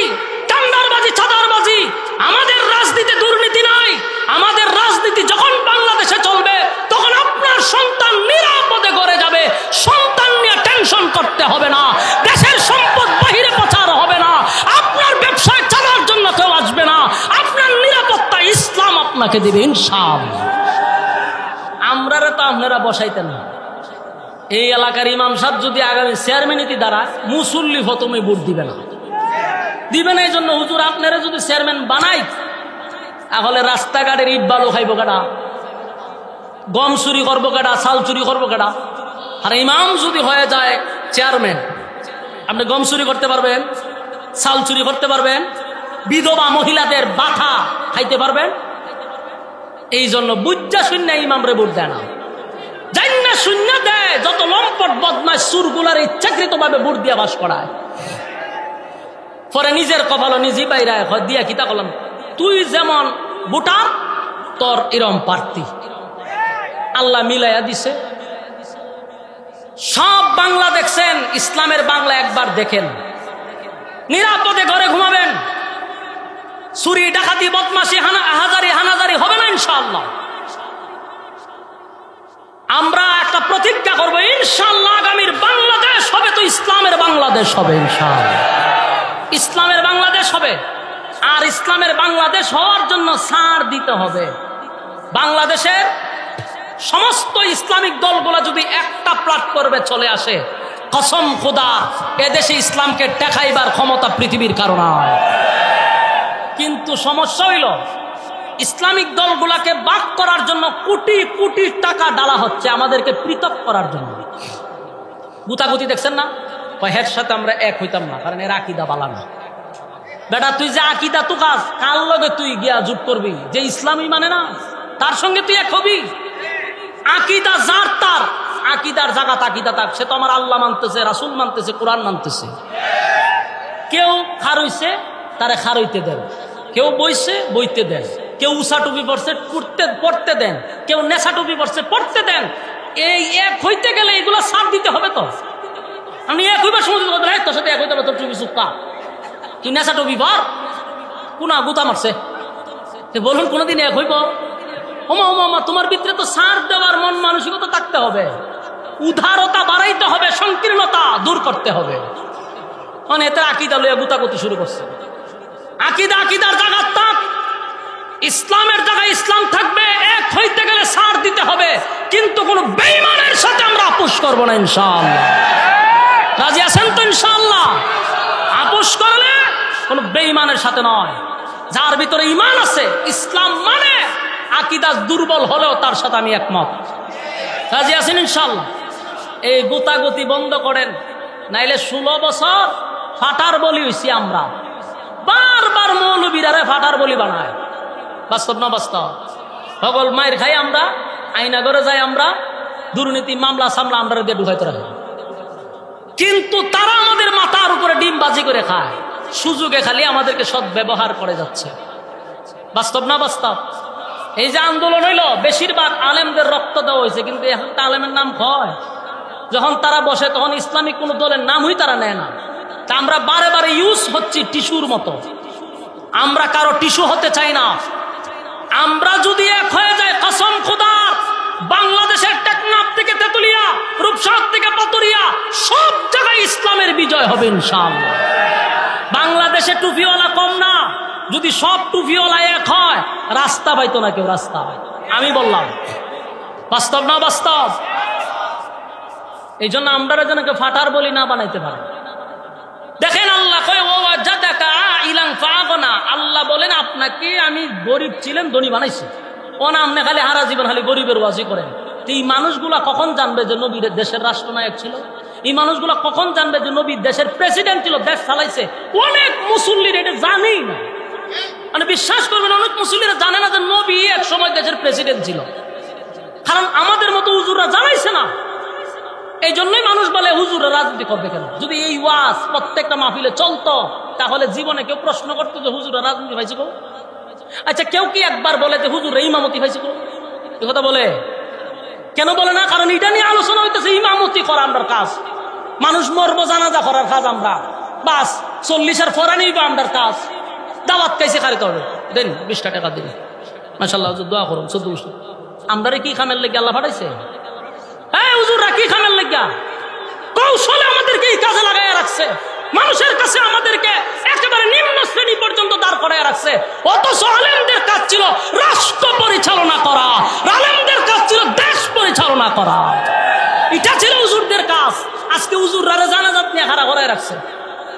S1: টেন্ডারবাজি, চাঁদাবাজি। আমাদের রাজনীতি দুর্নীতি নাই। আমাদের রাজনীতি যখন বাংলাদেশে চলবে তখন আপনার সন্তান নিরাপদে ঘরে যাবে, সন্তান নিয়ে টেনশন করতে হবে না, দেশের সম্পদ বাহিরে প্রচার হবে না, আপনার ব্যবসায় চালার জন্য কেউ আসবে না, আপনার নিরাপত্তা ইসলাম আপনাকে দিবে ইনশাআল্লাহ। আমরারে তো আপনারা বসাইতেন না। এই এলাকার ইমাম সাহেব যদি আগামী চেয়ারম্যানিতে দাঁড়ায়, মুসল্লি প্রথমে ভোট দিবে না, দিবে না। এই জন্য হুজুর আপনারা যদি চেয়ারম্যান বানাই, তাহলে রাস্তাঘাটের ইট বালু খাইব কেডা? গম চুরি করবো কেডা? চাল চুরি করবো কেডা? আর ইমাম যদি হয়ে যায় চেয়ারম্যান, আপনি গম চুরি করতে পারবেন? চাল চুরি করতে পারবেন? বিধবা মহিলাদের বাথা খাইতে পারবেন? এই জন্য বুঝা শূন্য ইমামরে ভোট দেয় না, জান্না শূন্য দেয়। যত লম্পট বদমাশ সুরগুলার ইচ্ছাকৃত ভাবে ভোট দিয়া বাস করায়, পরে নিজের কপালও নিজে বাইরে দিয়া কিতা করলাম, তুই যেমন ভোটার তোর এরম প্রার্থী। আল্লাহ মিলাইয়া দিছে। সব বাংলা দেখছেন, ইসলামের বাংলা একবার দেখেন, নিরাপদে ঘরে ঘুমাবেন, চুরি ডাকাতি বদমাশি হানাজারি হবে না ইনশাআল্লাহ। আমরা একটা প্রতিজ্ঞা করবো, ইনশাআল্লাহ আগামীর বাংলাদেশ হবে তো ইসলামের বাংলাদেশ হবে ইনশাআল্লাহ। ইসলামের বাংলাদেশ হবে। আর ইসলামের বাংলাদেশ হওয়ার জন্য ছাড় দিতে হবে। বাংলাদেশের সমস্ত ইসলামিক দলগুলা যদি একটা প্ল্যাটফর্মে চলে আসে, কসম খোদা এদেশে ইসলামকে টেকাইবার ক্ষমতা পৃথিবীর কারণ নয়। কিন্তু সমস্যা হইল, ইসলামিক দলগুলাকে বাদ করার জন্য কোটি কোটি টাকা ডালা হচ্ছে আমাদেরকে পৃথক করার জন্য। গুতাগুতি দেখছেন না? হের সাথে আমরা এক হইতাম না, কারণ এর আকিদা বালা না। বেটা তুই যে আকিদা তো কাজ, কার লগে তুই গিয়া জুট করবি? যে ইসলামই মানে না তার সঙ্গে তুই এক হবি? আকিদা যার তার, আকিদার জায়গা আকিদা থাক। সে তো আমার আল্লাহ মানতেছে, রাসূল মানতেছে, কোরআন মানতেছে। কেউ খার হইছে তারে খার হইতে দেন, কেউ বইছে বইতে দেন, কেউ উষা টুপি পড়ছে পড়তে দেন, কেউ নেশা টুপি পড়ছে পড়তে দেন। এই এক হইতে গেলে এগুলো ছাড় দিতে হবে। তো আমি এক হইবার সময় তোর সাথে এক হইতে হবে, তোর টুপি চুপা, তুই নেশা টুপি পর, কোন গুতা মারছে বলুন কোনোদিন এক হইব? ওমা তোমার ভিতরে তো ছাড় দেওয়ার মন মানসিকতা থাকতে হবে, উদারতা বাড়াইতে হবে, সংকীর্ণতা দূর করতে হবে। মানে এতে আকিদা লইয়া গুতাগুতি শুরু করছে। আকিদার জায়গা থাক, ইসলামের জায়গায় ইসলাম থাকবে। এক হইতে গেলে ছাড় দিতে হবে, কিন্তু কোন বেঈমানের সাথে আমরা আপোষ করবো না ইনশাআল্লাহ। রাজি আছেন তো ইনশাআল্লাহ? আপোষ করলে কোন বেঈমানের সাথে নয়, যার ভিতরে ঈমান আছে, ইসলাম মানে আকিদা দুর্বল হলেও তার সাথে আমি একমত। রাজি আছেন ইনশাআল্লাহ? এই গুতাগুতি বন্ধ করেন, নাইলে 16 বছর ফাটার বলি হইছি আমরা। বারবার মৌলবীরারে ফাটার বলি বানায়। বাস্তব না বাস্তব? সকল মায়ের খাই আমরা, আইনা করে যাই আমরা, দুর্নীতি মামলা সামলা আমরা দিয়ে ঢুকাইতে রাখি। কিন্তু তারা আমাদের মাথার উপরে ডিম বাজি করে খায়, সুযোগে খালি আমাদেরকে সদ্ব্যবহার করে যাচ্ছে। বাস্তব না বাস্তব? এই যে আন্দোলন হইল, বেশিরভাগ আলেমদের রক্ত দেওয়া হয়েছে, কিন্তু এখন আলেমের নাম হয়। যখন তারা বসে তখন ইসলামিক কোন দলের নামই তারা নেয় না। তা আমরা বারে বারে ইউজ হচ্ছি টিস্যুর মতো। আমরা কারো টিস্যু হতে চাই না। আমরা যদি এক হয়ে যায়, কসম খোদার, বাংলাদেশের টেকনাফ থেকে তেতুলিয়া, রূপসার থেকে পাতুরিয়া, সব জায়গায় ইসলামের বিজয় হবে ইনশাআল্লাহ। বাংলাদেশে টুপিওয়ালা কম না। যদি সব টুপিওয়ালা এক হয়, রাস্তা পাইতো না কেউ, রাস্তা। আমি বললাম, বাস্তব না বাস্তব? এই জন্য আমরা যেন কেউ ফাটার বলি না বানাইতে পারে। দেখেন আল্লাহ কয়, ও জাদাকা ইলান ফাগনা, আল্লাহ বলেন আপনাকে আমি গরিব ছিলেন ধনী বানাইছি। ও না আপনি খালি হারা জীবন খালি গরিবের ওয়াজি করেন। এই মানুষগুলা কখন জানবে যে নবীর দেশের রাষ্ট্রনায়ক ছিল? এই মানুষগুলা কখন জানবে যে নবীর দেশের প্রেসিডেন্ট ছিল, দেশ চালাইছে? অনেক মুসল্লির এটা জানেই না। মানে বিশ্বাস করবেন, অনেক মুসল্লিরা জানে না যে নবী এক সময় দেশের প্রেসিডেন্ট ছিল। কারণ আমাদের মতো হুজুররা জানাইছে না। এই জন্যই মানুষ বলে হুজুরা রাজনীতি করবে কেন। যদি এই ওয়াজ প্রত্যেকটা মাহফিলে চলতো তাহলে জীবনে কেউ প্রশ্ন করতো যে হুজুরা রাজনীতি পাইছে কেউ? আচ্ছা, কেউ কি একবার বলে যে হুজুরা ইমামতি পাইছে কেউ? এ কথা বলে কেন? বলে না, কারণ এটা নিয়ে আলোচনা হইতেছে ইমামতি করা আমরা কাজ, মানুষ মরবো জানাজা করার কাজ আমরা, বাস 40-এর ফরানি আমরা কাজ, দাওয়াত খাইছে খারিতে হবে, দেন 20 টাকা দিন মাশাআল্লাহ দোয়া করুন 14 বছর। আমরা কি খামের লেগে আল্লাহ পাঠাইছে? হ্যাঁ, হুজুররা কি খামের লেগে কৌশলে আমাদেরকে এই কাজে লাগাইয়া রাখছে, মানুষের কাছে আমাদেরকে একেবারে নিম্ন শ্রেণী পর্যন্ত দাঁড় করাইয়া রাখছে। অথচ আলেমদের কাজ ছিল রাষ্ট্র পরিচালনা করা, আলেমদের কাজ ছিল দেশ পরিচালনা করা, এটা ছিল হুজুরদের কাজ। আজকে হুজুররা জানাজাত নিয়ে খাড়া করাই রাখছে,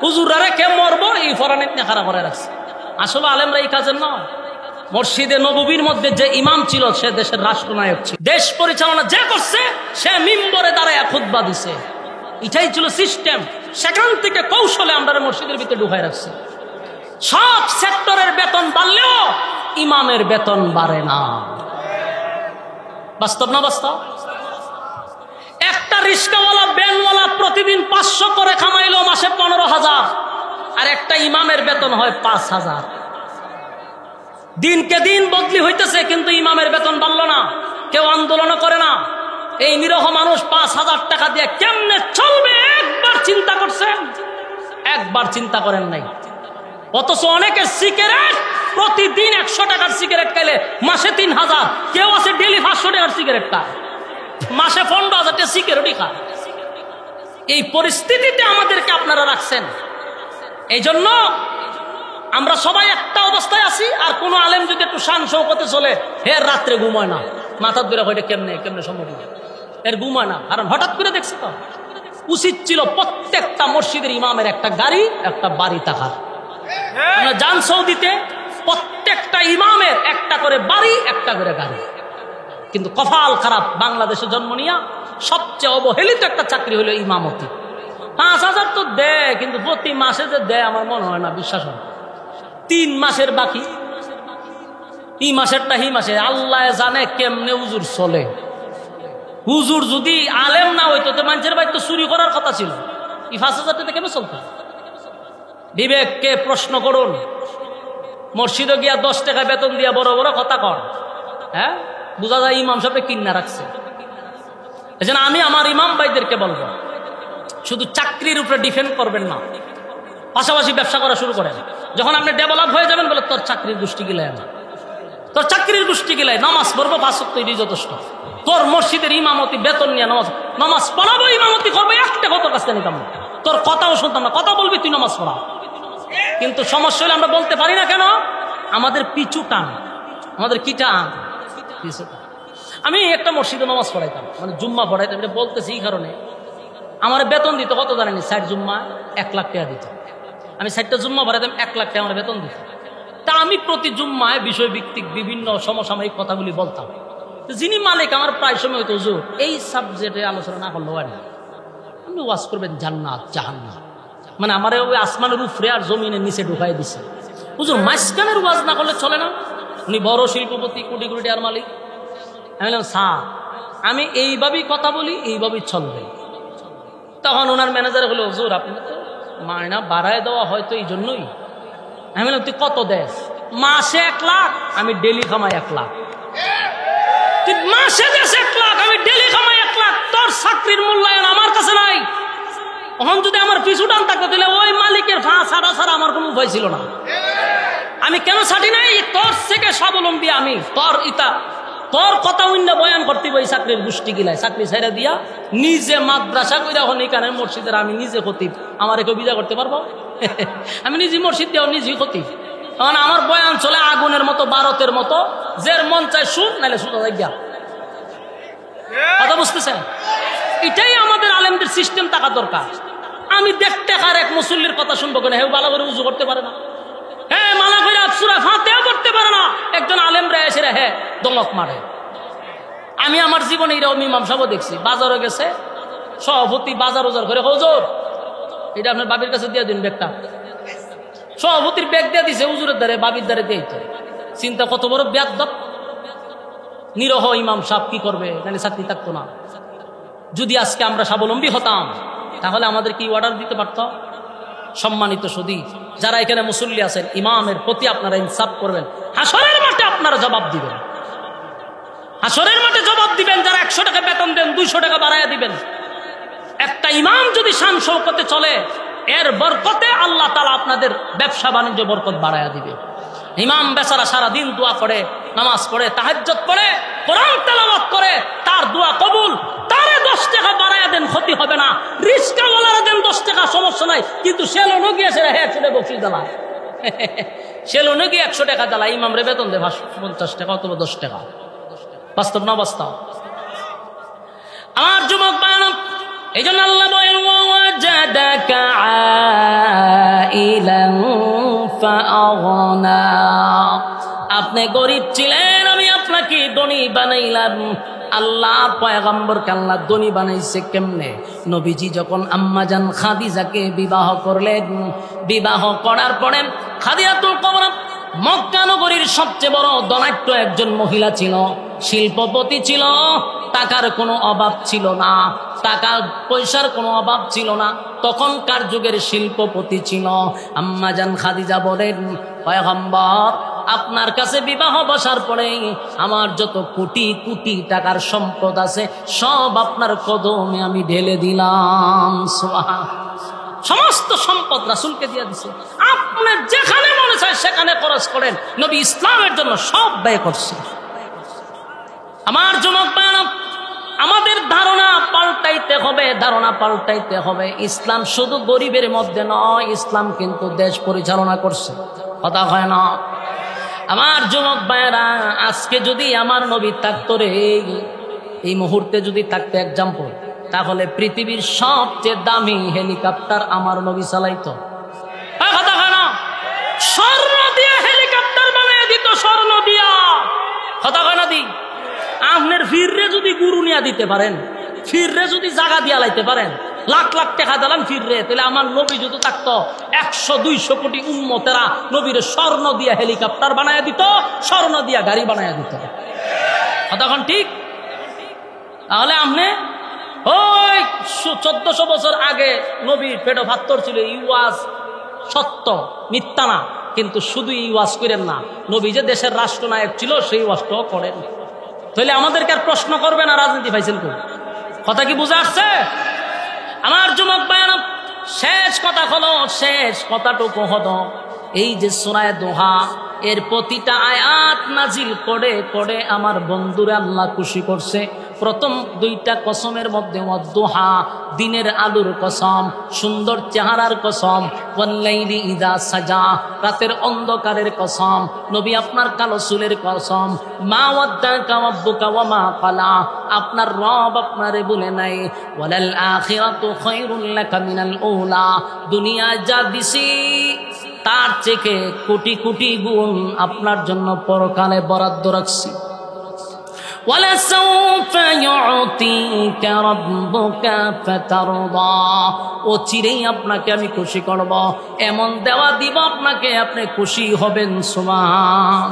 S1: হুজুররা কে মরবো এই ফরানিত নিয়ে খাড়া করাই রাখছে। আসলে আলেমরা এই কাজের নয়। মসজিদে নববীর মধ্যে যে ইমাম ছিল সে দেশের রাষ্ট্রনায়ক ছিল, দেশ পরিচালনা যে করছে সে মিম্বরে দাঁড়ায় খুতবা দিছে, এটাই ছিল সিস্টেম। সেখান থেকে কৌশলে আমরা মসজিদের ভিতরে ঢুকাই রাখছি। সব সেক্টরের বেতন বাড়লেও ইমামের বেতন বাড়ে না। বাস্তব না বাস্তব? একটা রিক্সাওয়ালা ভ্যানওয়ালা প্রতিদিন 500 করে কামাইলো মাসে 15,000, আর একটা ইমামের বেতন হয় 5,000। দিনকে দিন বদলি হইতেছে কিন্তু ইমামের বেতন বাড়লো না, কেউ আন্দোলন করে না। এই নিরহ মানুষ 5,000 টাকা দিয়ে কেমনে চলবে একবার চিন্তা করছেন? একবার চিন্তা করেন নাই। অথচ অনেকের সিগারেট প্রতিদিন 100 টাকার সিগারেট খাইলে মাসে 3,000, কেউ আছে ডেলি 500 টাকার সিগারেট খায়, মাসে 15,000 টাকা সিগারেটই খায়। এই পরিস্থিতিতে আমাদেরকে আপনারা রাখছেন। এই জন্য আমরা সবাই একটা অবস্থায় আছি। আর কোন আলেম যদি একটু শান শৌকতে চলে, এর রাত্রে ঘুমায় না, মাথার দূরে হইলে কেমনে কেমনে সম্ভব, এর ঘুমায় না। কারণ হঠাৎ করে দেখছে তো, উচিত ছিল প্রত্যেকটা মসজিদের ইমামের একটা গাড়ি একটা বাড়ি থাকার। আমরা যান সৌদিতে প্রত্যেকটা ইমামের একটা করে বাড়ি একটা করে গাড়ি। কিন্তু কপাল খারাপ, বাংলাদেশে জন্ম নিয়া সবচেয়ে অবহেলিত একটা চাকরি হলো ইমামতি। 5,000 তো দেয়, কিন্তু প্রতি মাসে যে দেয় আমার মনে হয় না, বিশ্বাস হয়। 3 মাসের বাকি, এই মাসেরটা এই মাসে আল্লাহ জানে কেমনে হুজুর চলে। হুজুর যদি আলেম না হইতো তো মানুষের বাড়ি তো চুরি করার কথা ছিল, এই 5,000 টাকা কেন চলতো? বিবেককে প্রশ্ন করুন। মসজিদে গিয়া 10 টাকা বেতন দিয়া বড় বড় কথা কর, হ্যাঁ, বোঝা যায় ইমাম সাহেব কিন্না রাখছে। এজন্য আমি আমার ইমাম ভাইদেরকে বলবো, শুধু চাকরির উপরে ডিপেন্ড করবেন না, পাশাপাশি ব্যবসা করা শুরু করেন। যখন আপনি ডেভেলপ হয়ে যাবেন বলে তোর চাকরির গোষ্ঠী গিলায় না, তোর চাকরির গোষ্ঠী গিলায় নামাজ পড়বো 5 ওয়াক্ত এটাই যথেষ্ট। তোর মসজিদের ইমামতি বেতন নিয়ে নামাজ পড়াবো, ইমামতি করবো, একটা কত কাছে নিতাম না, তোর কথাও শুনতাম না, কথা বলবি তুই নামাজ পড়া। কিন্তু সমস্যা হলে আমরা বলতে পারি না কেন? আমাদের পিছু টান, আমাদের কি টান, পিছু টান। আমি একটা মসজিদে নামাজ পড়াইতাম, মানে জুম্মা পড়াইতাম, এটা বলতেছি এই কারণে, আমার বেতন দিত কত জানেনি? 60 জুম্মা 1 লাখ টাকা দিত। আমি 60টা জুম্মা পড়াইতাম, 1 লাখ টাকা আমার বেতন দিত। তা আমি প্রতি জুম্মায় বিষয়ভিত্তিক বিভিন্ন সমসাময়িক কথাগুলি বলতাম। যিনি মালিক আমার প্রায় সময় হইতো, হুজুর এই সাবজেক্টে আলোচনা না করলে হয় না, আপনি ওয়াজ করবেন জান্নাত জাহান্নাম, মানে আমার ওই আসমানের উপরে আর জমিনের নিচে ঢুকাই দিছে। হুজুর মাঝখানের ওয়াজ না করলে চলে না? উনি বড় শিল্পপতি, কোটি কোটি টাকার মালিক। আমি বললাম স্যার, আমি এইভাবেই কথা বলি, এইভাবেই চলবে। তখন ওনার ম্যানেজার হলো, হুজুর আপনি তো মায়না বাড়ায় দেওয়া হয়তো এই জন্যই। আমি বললাম তুই কত দেশ? মাসে 1 লাখ, আমি ডেলি কামাই 1 লাখ। তুই মাসে দেশ 1 লাখ, আমি ডেলি কামাই 1 লাখ, তোর চাকরির মূল্যায়ন আমার কাছে নাই। তখন যদি আমার পিছু টান থাকতো তাহলে ওই মালিকের ছাড়া ছাড়া আমার কোনো উপায় ছিল না। আমি কেন ছাড়ি নাই? তোর থেকে স্বাবলম্বী আমি, তোর কথা অন্য বয়ান করতে ওই চাকরির গোষ্ঠী গিলায় চাকরি ছেড়ে দিয়া নিজে মাদ্রাসা কইরা হন এখানে মসজিদের আমি নিজে খতিব, আমার কেউ বিদা করতে পারবো? আমি নিজে মসজিদ দেওয়া নিজেই খতিব। তখন আমার বয়ান চলে আগুনের মতো, ভারতের মতো, যে মন চায় শুন, নাইলে শুধু গিয়া। কথা বুঝতেছেন? এটাই আমাদের আলেমদের সিস্টেম থাকা দরকার। আমি দেখতে কার এক মুসল্লির কথা শুনবো কেন? হেউ ভালো করে উজু করতে পারে না, হ্যাঁ মালা করে সূরা ফাতিহা করতে পারে না, একজন আলেম রে এসে হ্যাঁ দমক মারে। আমি আমার জীবনে এরকম ইমাম সাহেব দেখছি, বাজারে গেছে সভাপতি বাজার উজার করে, হুজুর এটা আপনার বাবির কাছে দিয়ে দিন ব্যাগটা। সভাপতির ব্যাগ দিয়ে দিছে হুজুরের দ্বারে, বাবির দ্বারে দিয়ে। চিন্তা কত বড় বেয়াদব। নিরহ ইমাম সাহেব কি করবে? নাহলে চাকরি থাকতো না। যদি আজকে আমরা স্বাবলম্বী হতাম তাহলে আমাদের কি অর্ডার দিতে পারত? সম্মানিত সুধী, যারা এখানে মুসল্লি আছেন, ইমামের প্রতি আপনারা ইনসাফ করবেন। হাসরের মাঠে আপনারা জবাব দিবেন, হাসরের মাঠে জবাব দিবেন। যারা 100 টাকা বেতন দেন 200 টাকা বাড়াইয়া দিবেন। একটা ইমাম যদি শান শৌকতে চলে, এর বরকতে আল্লাহ তাআলা আপনাদের ব্যবসা বাণিজ্য বরকত বাড়াইয়া দিবে। ইমাম বেচারা সারাদিন দোয়া করে, নামাজ পড়ে, তাহাজ্জুদ পড়ে, কোরআন তেলাওয়াত করে, তার দোয়া কবুল। তারে 10 টাকা বাড়াইয়া দেন, ক্ষতি হবে না। রিস্কাওয়ালারা দেন 10 টাকা, সমস্যা নাই। কিন্তু সে লোনে গিয়েছে ছুটে বসি জ্বালা, সে লোনে গিয়ে 100 টাকা জ্বালা, ইমাম রে বেতন দেয় 50 টাকা অথবা 10 টাকা। বাস্তব না বাস্তব? আমার যুবক বায়ান, এই জন্য আল্লাহ বলেন ওয়াজাদাকা আইলান ফাআগনা। আপনি গরিব ছিলেন, আমি আপনাকে ধনী বানাইলাম। আল্লাহ পয়গম্বরকে আল্লাহ ধনী বানাইছে কেমনে? নবীজি যখন আম্মাজান খাদিজাকে বিবাহ করলেন, বিবাহ করার পরে খাদিজাতুল কুবরা মক্কা নগরীর সবচেয়ে বড় ধনাঢ্য একজন মহিলা ছিল, শিল্পপতি ছিল, টাকার কোনো অভাব ছিল না, টাকা পয়সার কোনো অভাব ছিল না। তখনকার যুগের শিল্পপতি ছিল। আম্মাজান খাদিজা বলেন, পয়গম্বর আপনার কাছে বিবাহ বসার পরে আমার যত কোটি কোটি টাকার সম্পদ আছে সব আপনার কদমে আমি ঢেলে দিলাম। সমস্ত সম্পদ রাসূলকে দিয়ে দিছে। আপনি যেখানে মনে চায় সেখানে খরচ করেন। নবী ইসলামের জন্য সব ব্যয় করছে। আমার যুবক ভাইরা, আমাদের ধারণা পাল্টাইতে হবে, ধারণা পাল্টাইতে হবে। ইসলাম শুধু গরিবের মধ্যে নয়, ইসলাম কিন্তু দেশ পরিচালনা করছে। কথা হয় না? আমার যুবক ভাইরা, আজকে যদি আমার নবী থাকতো রে, এই মুহূর্তে যদি থাকতো এক্সাম্পল, তাহলে পৃথিবীর সবচেয়ে দামি হেলিকপ্টার আমার নবী চালাইতো। কথা হয় না? স্বর্ণ দিয়ে হেলিকপ্টার বানিয়ে দিত, স্বর্ণ দিয়া। কথা হয় না? দি আপনার ফিররে যদি গুরু নিয়ে দিতে পারেন, ফিররে যদি জায়গা দিয়া লাইতে পারেন, লাখ লাখ টাকা দিলাম ফিররে, তাহলে আমার নবী যদি থাকতো 100-200 কোটি উম্মতেরা নবীর স্বর্ণ দিয়া হেলিকপ্টার বানায় দিত, স্বর্ণ দিয়া গাড়ি বানায় দিত। কতক্ষণ ঠিক? তাহলে আপনি ওই 1400 বছর আগে নবীর পেটে পাথর ছিল, ইওয়াজ সত্য, মিথ্যা না। কিন্তু শুধু ইওয়াজ করেন না, নবী যে দেশের রাষ্ট্রনায়ক ছিল সেই ওয়াজটাও করেন। তাহলে আমাদেরকে আর প্রশ্ন করবে না রাজনীতি পাইছেন তো। কথা কি বুঝে আসছে? আমার যুবক ভাইরা, শেষ কথা হলো, শেষ কথাটুকু হলো, এই যে সূরা দোহা, এর প্রতিটা আয়াত নাজিল করে করে আমার বন্ধুরা আল্লাহ খুশি করছে। প্রথম 2টা কসমের মধ্যে ওয়াদুহা, দিনের আলোর কসম, সুন্দর চেহারার কসম, ওয়াল্লাইলি ইযা সাজা, রাতের অন্ধকারের কসম, নবী আপনার কালো চুলের কসম, মা ওয়াদ্দাকা রাব্বুকা ওয়া মা ক্বালা, আপনার রব আপনারে বলে নাই, ওয়ালাল আখিরাতু খায়রুল লাকা মিনাল উলা, দুনিয়া যা দিছি তার থেকে কোটি কোটি গুণ আপনার জন্য পরকালে বরাদ্দ রাখছি। ওয়ালাসাউফা ইউতিকা রাব্বুকা ফাতারদা, অচিরেই আপনাকে আমি খুশি করব, এমন দেওয়া দিব আপনাকে, আপনি খুশি হবেন। সুবহান।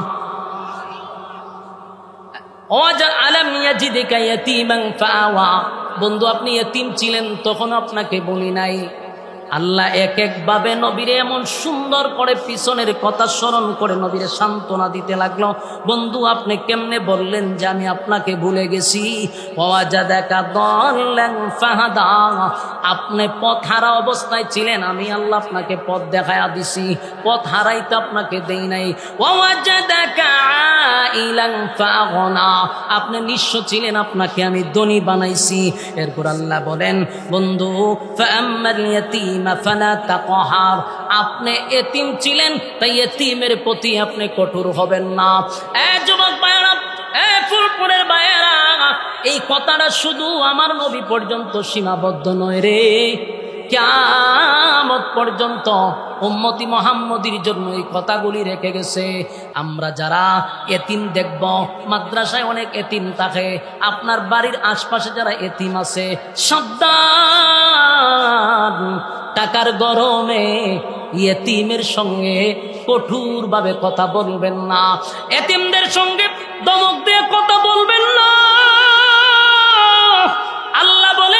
S1: ওয়াজা আলাম ইয়াজিদিকা ইয়াতীমান ফাআওয়া, বন্ধু আপনি ইতিম ছিলেন তখন আপনাকে বলি নাই। আল্লাহ এক একভাবে নবীরে এমন সুন্দর করে পিছনের কথা স্মরণ করে নবীরে সান্ত্বনা দিতে লাগলো। বন্ধু আপনি কেমনে বললেন যে আমি আপনাকে ভুলে গেছি? ওয়াজাদাকা দাল্লান ফাহাদা, আপনি পথ হারা অবস্থায় ছিলেন, আমি আল্লাহ আপনাকে পথ দেখায়া দিছি, পথ হারাইতে আপনাকে দেই নাই। ওয়াজাদাকা আইলান ফাগনা, আপনি নিঃস্ব ছিলেন, আপনাকে আমি ধনী বানাইছি। এরপর আল্লাহ বলেন, বন্ধু ফাআম্মাল ইয়াতীম ফালা তাকহার, আপনি এতিম ছিলেন তাই এতিমের প্রতি আপনি কঠোর হবেন না। যুবক ভাইয়েরা, ফুলপুরের ভাইয়েরা, এই কথাটা শুধু আমার নবী পর্যন্ত সীমাবদ্ধ নয় রে, কিয়ামত পর্যন্ত উম্মতি মুহাম্মদীর জন্য এই কথাগুলি রেখে গেছে। আমরা যারা এতিম দেখব, মাদ্রাসায় অনেক এতিম থাকে, আপনার বাড়ির আশপাশে যারা এতিম আছে, সাবধান, টাকার গরমে এতিমের সঙ্গে কঠোরভাবে কথা বলবেন না, এতিমদের সঙ্গে ধমক দিয়ে কথা বলবেন না। আল্লাহ বলে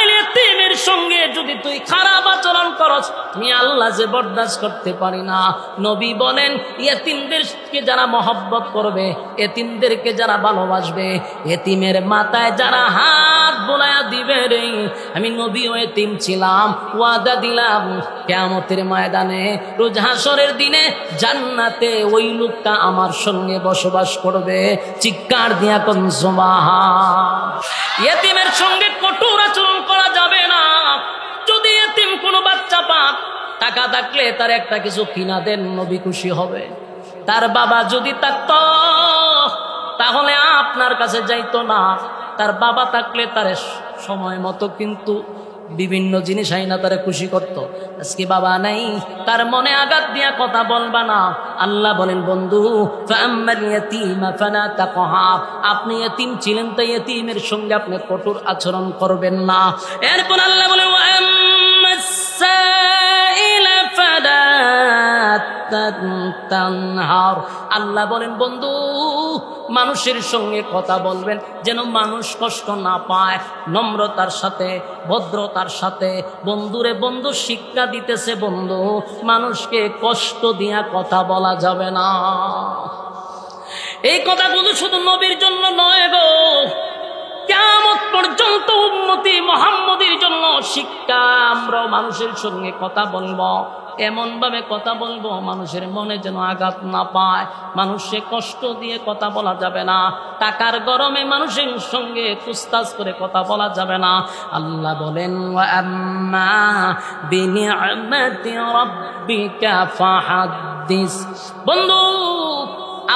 S1: সঙ্গে যদি তুই খারাপ আচরণ করস আমি আল্লাহ যে বরদাস্ত করতে পারি না। নবী বলেন ইয়েতিমদেরকে যারা মহব্বত করবে, এতিমদেরকে যারা ভালোবাসবে, এতিমের মাথায় যারা হাত বোলায়া দিবে রে, আমি নবী ও এতিম ছিলাম, ওয়াদা দিলাম কিয়ামতের ময়দানে রোজ হাসরের দিনে জান্নাতে ওই লোকটা আমার সঙ্গে বসবাস করবে। চিৎকার দিয়া কোন সুবহান। ইয়েতিমের সঙ্গে কঠোর আচরণ করা যাবে না। যদি ইয়েতিম কোনো বাচ্চা পাক, টাকা থাকলে তার একটা কিছু কিনা দেন, নবী খুশি হবে। তার বাবা যদি থাকতো তাহলে আপনার কাছে যাইতো না। তার বাবা থাকলে তার সময় মতো কিন্তু বিভিন্ন জিনিস আইনা তারে খুশি করত। আজকে বাবা নাই, তার মনে আঘাত দিয়া কথা বলবা না। আল্লাহ বলেন বন্ধু ফাআম্মাল ইয়াতীমা ফালা তাকহার, আপনি ইয়েতিম ছিলেন তাই ইয়েতিমের সঙ্গে আপনি কঠোর আচরণ করবেন না। এরপর আল্লাহ বলে ওয়াম্মাস সাইলা ফালা তানহার, আল্লাহ বলেন বন্ধু মানুষের সঙ্গে কথা বলবেন যেন মানুষ কষ্ট না পায়, নম্রতার সাথে ভদ্রতার সাথে। বন্ধুরে বন্ধু শিক্ষা দিতেছে, বন্ধু মানুষকে কষ্ট দিয়া কথা বলা যাবে না। এই কথাগুলো শুধু নবীর জন্য নয় গো, কিয়ামত পর্যন্ত উম্মতি মুহাম্মদের জন্য শিক্ষা। আমরাও মানুষের সঙ্গে কথা বলবো, এমন ভাবে কথা বলবো মানুষের মনে যেন আঘাত না পায়। মানুষকে কষ্ট দিয়ে কথা বলা যাবে না। টাকার গরমে মানুষের সঙ্গে কুস্তাজ করে কথা বলা যাবে না। আল্লাহ বলেন ওয়া আম্মা বিনিআমাতি রাব্বিকা ফাহাদ্দিস, বন্ধু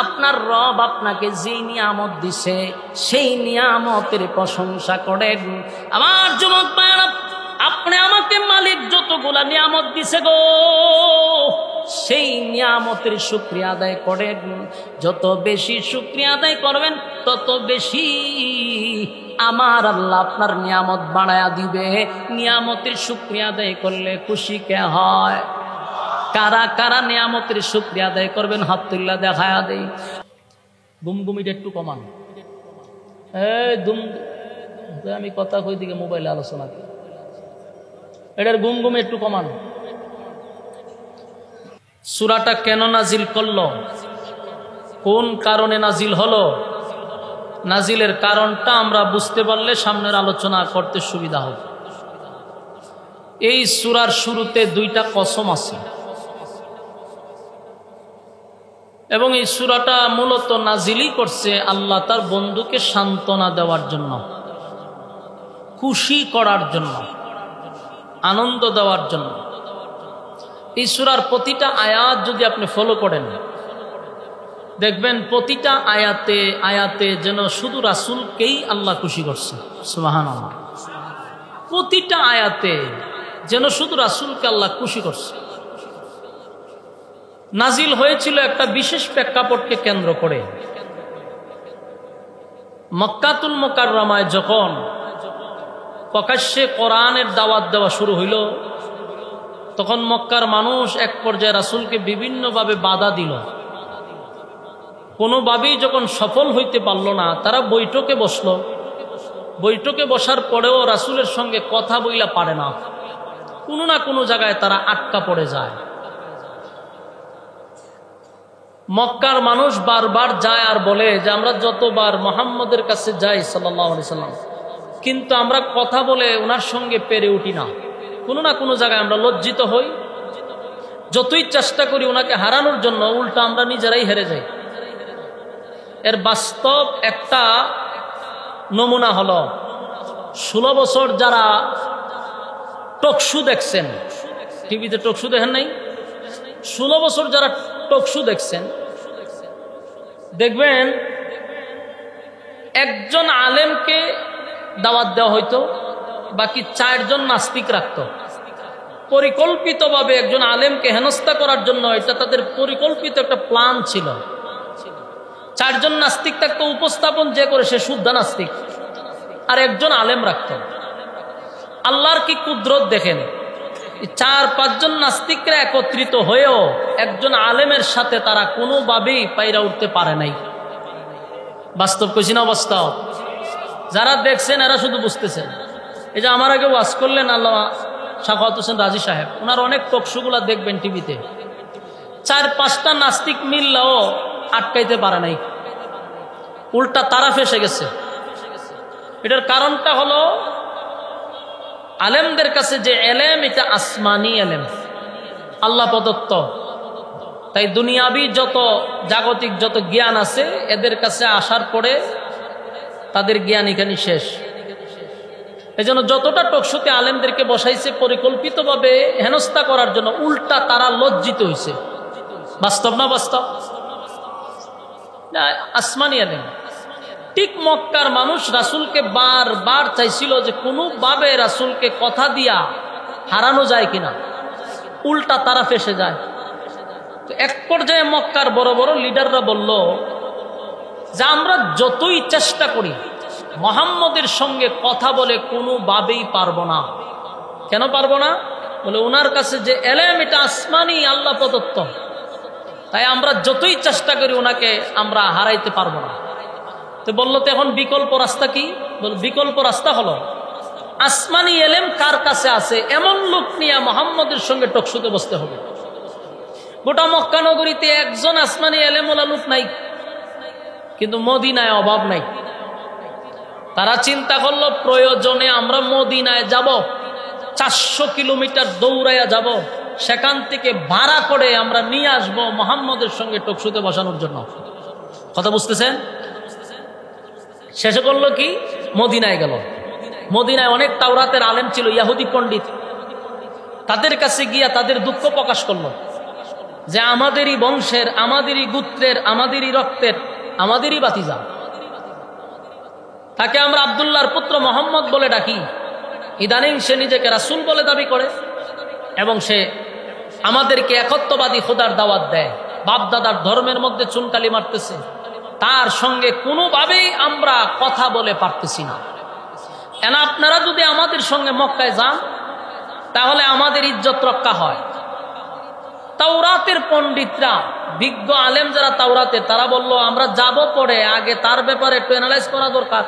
S1: আপনার রব আপনাকে যে নিয়ামত দিছে সেই নিয়ামতের প্রশংসা করেন। আমার যুবক ভাইরা, আপনি আমাকে মালিক যতগুলা নিয়ামত দিছে গো, সেই নিয়ামতের শুকরিয়া আদায় করেন। যত বেশি শুকরিয়া আদায় করবেন তত বেশি আমার আল্লাহ আপনার নিয়ামত বাড়ায়া দিবে। নিয়ামতের শুকরিয়া আদায় করলে খুশি কে হয়? কারা কারা নিয়ামতের শুকরিয়া আদায় করবেন হাত তুল্লা দেখায়া দেই। গুমগুমিটা একটু কমান। আমি কথা কই দিকে মোবাইলে আলোচনা করি, এটার গুমগুমি একটু কমান। সূরাটা কেন নাজিল করলো, কোন কারণে নাজিল হলো, নাজিলের কারণটা আমরা বুঝতে পারলে সামনের আলোচনা করতে সুবিধা হবে। এই সূরার শুরুতে দুইটা কসম আছে এবং এই সূরাটা মূলত নাজিলই করছে আল্লাহ তার বন্ধুকে সান্ত্বনা দেওয়ার জন্য, খুশি করার জন্য, আনন্দ দেওয়ার জন্য। এই সূরার প্রতিটা আয়াত যদি আপনি ফলো করেন দেখবেন প্রতিটা আয়াতে আয়াতে যেন শুধু রাসূলকেই আল্লাহ খুশি করছে। সুবহানাল্লাহ। প্রতিটা আয়াতে যেন শুধু রাসূলকে আল্লাহ খুশি করছে। নাজিল হয়েছিল একটা বিশেষ প্রেক্ষাপটকে কেন্দ্র করে। মক্কাতুল মুকাররমায় যখন প্রকাশ্যে কোরআনের দাওয়াত দেওয়া শুরু হইল, তখন মক্কার মানুষ এক পর্যায়ে রাসূলকে বিভিন্নভাবে বাধা দিল। কোনোভাবেই যখন সফল হইতে পারল না, তারা বৈঠকে বসলো। বৈঠকে বসার পরেও রাসূলের সঙ্গে কথা বইলা পারে না, কোনো না কোনো জায়গায় তারা আটকা পড়ে যায়। মক্কার মানুষ বারবার যায় আর বলে যে আমরা যতবার মুহাম্মদের কাছে যাই সাল্লাল্লাহু আলাইহি সাল্লাম, কিন্তু আমরা কথা বলে ওনার সঙ্গে পেরে উঠি না, কোনো না কোনো জায়গায় আমরা লজ্জিত হই। যতই চেষ্টা করি ওনাকে হারানোর জন্য, উল্টা আমরা নিজেরাই হেরে যাই। এর বাস্তব একটা নমুনা হলো 16 বছর যারা টকশো দেখছেন, টিভিতে টকশো দেখেন নাই, 16 বছর যারা টকশো দেখছেন দেখবেন একজন আলেমকে দাওয়াত দেওয়া হইতো, বাকি 4 জন নাস্তিক রাখত। পরিকল্পিতভাবে একজন আলেমকে হেনস্থা করার জন্য এটা তাদের পরিকল্পিত একটা প্ল্যান ছিল। 4 জন নাস্তিক থাকতো, উপস্থাপন যে করে সে শুদ্ধ নাস্তিক, আর একজন আলেম রাখত। আল্লাহর কি কুদরত দেখেন, 4-5 জন নাস্তিকরা একত্রিত হয়েও একজন আলেমের সাথে তারা কোনোভাবেই পাইরা উঠতে পারে নাই। বাস্তব কইছি না বাস্তব? যারা দেখছেন এরা শুধু বুঝতেছেন। এই যে আমার আগে ওয়াজ করলেন আল্লাহ শাফাত হোসেন রাজি সাহেব, ওনার অনেক টকশোগুলা দেখবেন টিভিতে, 4-5টা নাস্তিক মিল্লাও আটকাইতে পারে নাই, উল্টা তারা ফেসে গেছে। এটার কারণটা হলো আলেমদের কাছে যে এলেম, এটা আসমানি এলেম, আল্লাহ প্রদত্ত। তাই দুনিয়াবি যত জাগতিক যত জ্ঞান আছে এদের কাছে আসার পরে তাদের জ্ঞান এখানে শেষ। এই জন্য যতটা টকশোতে আলেমদেরকে বসাইছে পরিকল্পিতভাবে হেনস্থা করার জন্য, উল্টা তারা লজ্জিত হয়েছে। বাস্তব না বাস্তব? আসমানি আলেম। ঠিক মক্কার মানুষ রাসূলকে বারবার চাইছিল যে কোনোভাবে রাসূলকে কথা দিয়া হারানো যায় কিনা, উল্টা তারা ফেসে যায়। তো এক পর্যায়ে মক্কার বড় বড় লিডাররা বলল যে আমরা যতই চেষ্টা করি মুহাম্মদের সঙ্গে কথা বলে কোনোভাবেই পারবো না। কেন পারবো না? বলে ওনার কাছে যে এলেম এটা আসমানি আল্লাহ প্রদত্ত, তাই আমরা যতই চেষ্টা করি ওনাকে আমরা হারাইতে পারবো না। তো বললো তো এখন বিকল্প রাস্তা কি? বল বিকল্প রাস্তা হলো আসমানি এলেম কার কাছে আছে এমন লোক নিয়ে মুহাম্মদের সঙ্গে টকশোতে বসতে হবে। গোটা মক্কা নগরীতে একজন আসমানি এলেমওয়ালা লোক নাই, কিন্তু মদিনায় অভাব নাই। তারা চিন্তা করলো প্রয়োজনে আমরা মদিনায় যাব, 400 কিলোমিটার দৌড়াইয়া যাব, সেখান থেকে ভাড়া করে আমরা নিয়ে আসবো মুহাম্মদের সঙ্গে টকশোতে বসানোর জন্য। কথা বুঝতেছেন? শেষে করলো কি? মদিনায় গেল। মদিনায় অনেক তাওরাতের আলেম ছিল, ইহুদি পণ্ডিত। তাদের কাছে গিয়া তাদের দুঃখ প্রকাশ করলো যে আমাদেরই বংশের, আমাদেরই গোত্রের, আমাদেরই রক্তের, আমাদেরই বাতিজা, তাকে আমরা আব্দুল্লাহর পুত্র মোহাম্মদ বলে ডাকি, ইদানিং সে নিজেকে রাসূল বলে দাবি করে এবং সে আমাদেরকে একত্ববাদী খোদার দাওয়াত দেয়, বাপদাদার ধর্মের মধ্যে চুনকালি মারতেছে, তার সঙ্গে কোনোভাবেই আমরা কথা বলে পারতেছি না। কেন আপনারা যদি আমাদের সঙ্গে মক্কায় যান তাহলে আমাদের ইজ্জত রক্ষা হয়। তাওরাতের পণ্ডিতরা, বিজ্ঞ আলেম যারা তাওরাতের, তারা বলল আমরা যাব পরে, আগে তার ব্যাপারে একটু অ্যানালাইজ করা দরকার।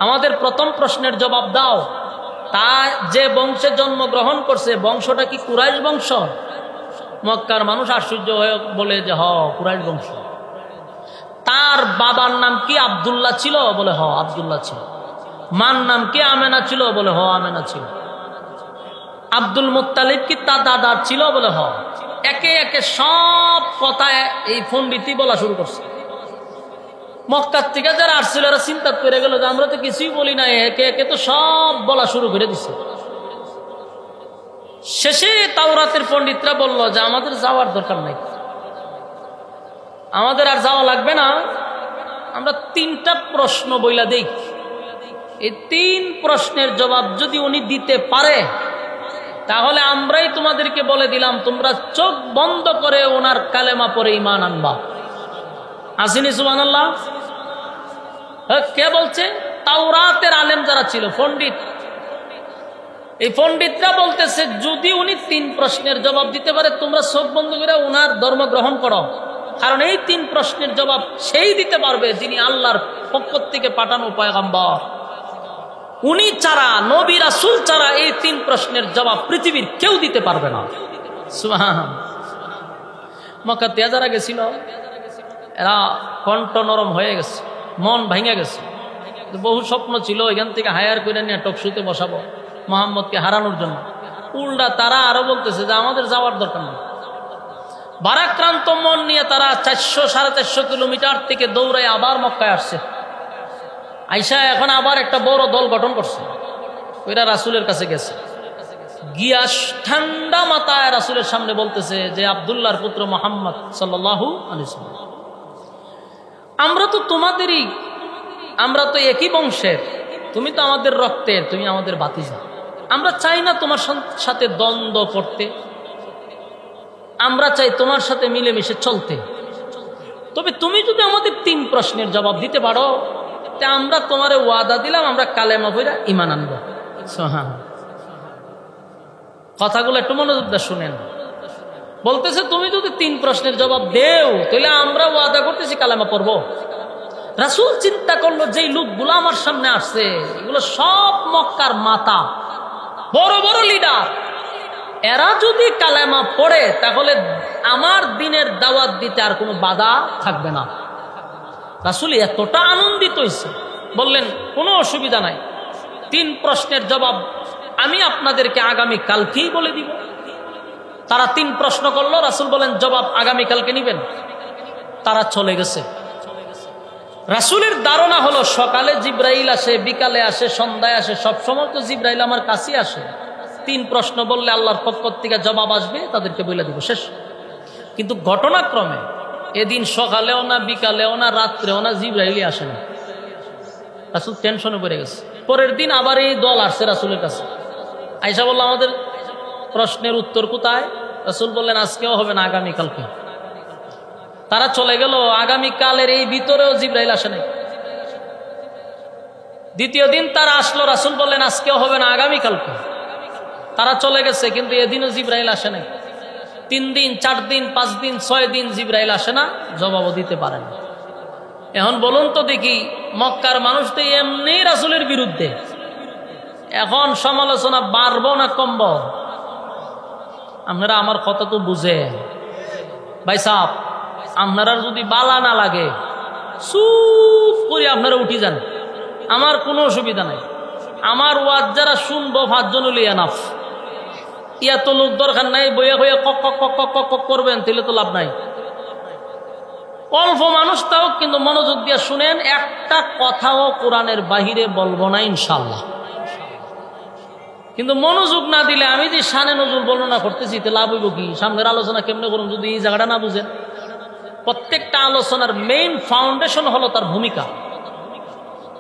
S1: আমাদের প্রথম প্রশ্নের জবাব দাও, তা যে বংশে জন্মগ্রহণ করছে বংশটা কি কুরাইশ বংশ? মক্কার মানুষ আশ্চর্য হয়ে বলে যে হ কুরাইশ বংশ। তার বাবার নাম কি আব্দুল্লাহ ছিল? বলে হ আব্দুল্লাহ ছিল। মার নাম কি আমেনা ছিল? বলে হ আমেনা ছিল। আব্দুল মুত্তালিব কি তার দাদার ছিল? বলে হ। একে একে সব কথা এই পণ্ডিতই বলা শুরু করছে। মক্কার থেকে যারা আসছিল এরা চিন্তা করে গেল যে আমরা তো কিছুই বলি না, একে একে তো সব বলা শুরু করে দিছে। শেষে তাওরাতের পণ্ডিতরা বলল যে আমাদের যাওয়ার দরকার নাই, আমাদের আর যাওয়া লাগবে না, আমরা 3টা প্রশ্ন বইলা দেই, এই 3 প্রশ্নের জবাব যদি উনি দিতে পারে তাহলে আমরাই তোমাদেরকে বলে দিলাম তোমরা চোখ বন্ধ করে ওনার কালেমা পড়ে ঈমান আনবা। আসেনি সুবহানাল্লাহ? কে বলছে? তাওরাতের আলেম যারা ছিল, পণ্ডিত। এই পণ্ডিতরা বলতেছে যদি উনি 3 প্রশ্নের জবাব দিতে পারে তোমরা চোখ বন্ধ করে ওনার ধর্ম গ্রহণ করো, কারণ এই 3 প্রশ্নের জবাব সেই দিতে পারবে যিনি আল্লাহর পক্ষ থেকে পাঠানো পয়গম্বর। উনি ছাড়া, নবী রাসূল ছাড়া এই 3 প্রশ্নের জবাব পৃথিবীর কেউ দিতে পারবে না। সুবহান। মক্কাতে যারা গেছিল এরা কণ্ঠ নরম হয়ে গেছে, মন ভেঙে গেছে। বহু স্বপ্ন ছিল এখান থেকে হায়ার করে নিয়ে টকশোতে বসাবো মুহাম্মদকে হারানোর জন্য। উল্টা তারা আরো বলতেছে যে আমাদের যাওয়ার দরকার নেই। ভারাক্রান্ত মন নিয়ে তারা 400-450 কিলোমিটার থেকে দৌড়ায় আবার মক্কায় আসছে। আইসা এখন আবার একটা বড় দল গঠন করছে, ওইরা রাসূলের কাছে গেছে। গিয়া ঠান্ডা মাথায় রাসূলের সামনে বলতেছে যে আব্দুল্লাহর পুত্র মুহাম্মদ সাল্লাল্লাহু আলাইহি ওয়াসাল্লাম, আমরা তো তোমাদেরই, আমরা তো একই বংশের, তুমি তো আমাদের রক্তের, তুমি আমাদের ভাতিজা। আমরা চাই না তোমার সাথে দ্বন্দ্ব করতে, আমরা চাই তোমার সাথে মিলেমিশে চলতে। তবে তুমি যদি আমাদের 3 প্রশ্নের জবাব দিতে পারো তা আমরা তোমারে ওয়াদা দিলাম আমরা কালেমা পড়ে ঈমান আনবো। কথাগুলো একটু মনোযোগ দিয়ে শুনেন। বলতেছে তুমি যদি 3 প্রশ্নের জবাব দেও তাহলে আমরা ওয়াদা করতেছি কালেমা পড়বো। রাসূল চিন্তা করলো যেই লোকগুলো আমার সামনে আসছে এগুলো সব মক্কার মাতা, বড় বড় লিডার, এরা যদি কালেমা পড়ে তাহলে আমার দিনের দাওয়াত দিতে আর কোনো বাধা থাকবে না। রাসূল এতটা আনন্দিত হয়েছে, বললেন কোনো অসুবিধা নাই, 3 প্রশ্নের জবাব আমি আপনাদেরকে আগামী কালকেই বলে দিব। তারা 3 প্রশ্ন করলো, রাসূল বলেন জবাব আগামী কালকে নিবেন। তারা চলে গেছে। রাসূলের ধারণা হলো সকালে জিব্রাইল আসে, বিকালে আসে, সন্ধ্যায় আসে, সবসময় তো জিব্রাইল আমার কাছে আসে, 3 প্রশ্ন বললে আল্লাহর পক্ষ থেকে জবাব আসবে, তাদেরকে বলে দিব, শেষ। কিন্তু ঘটনাক্রমে এদিন সকালেও না, বিকালেও না, রাত্রেও না, জিব্রাইলই আসে না। রাসূল টেনশনে পড়ে গেছে। পরের দিন আবার এই দল আসছে রাসূলের কাছে, আয়েশা বলল আমাদের প্রশ্নের উত্তর কোথায়? রাসূল বললেন আজকেও হবে না, আগামীকালকে। তারা চলে গেল। আগামীকালের এই ভিতরেও জিব্রাইল আসে নাই। দ্বিতীয় দিন তারা আসলো, রাসূল বললেন আজকেও হবে না, আগামীকালকে। তারা চলে গেছে, কিন্তু এদিনও জিব্রাইল আসে নাই। 3 দিন, 4 দিন, 5 দিন, 6 দিন জিব্রাইল আসে না, জবাবও দিতে পারে না। এখন বলুন তো দেখি, মক্কার মানুষ তো এমনি রাসূলের বিরুদ্ধে, এখন সমালোচনা বাড়বো না কমবো? আপনারা আমার কথা তো বুঝে ভাই সাহেব, আপনারা যদি বালা না লাগে চুপ করে আপনারা উঠি যান, আমার কোনো অসুবিধা নাই। আমার ওয়াজ যারা শুনবো 5 জন হলে এনাফ, এত লোক দরকার নাই। বইয়া হইয়া কক কক কক কক কক কক করবেন, তাহলে তো লাভ নাই। অল্প মানুষ তাও কিন্তু মনোযোগ দিয়ে শুনেন, একটা কথাও কোরআনের বাহিরে বলবো না ইনশাল্লাহ। কিন্তু মনোযোগ না দিলে আমি যে শানে নজরুল বর্ণনা করতেছি তো লাভ হইব কি? সামনের আলোচনা কেমনে করুন যদি এই জায়গাটা না বুঝেন? প্রত্যেকটা আলোচনার মেইন ফাউন্ডেশন হলো তার ভূমিকা।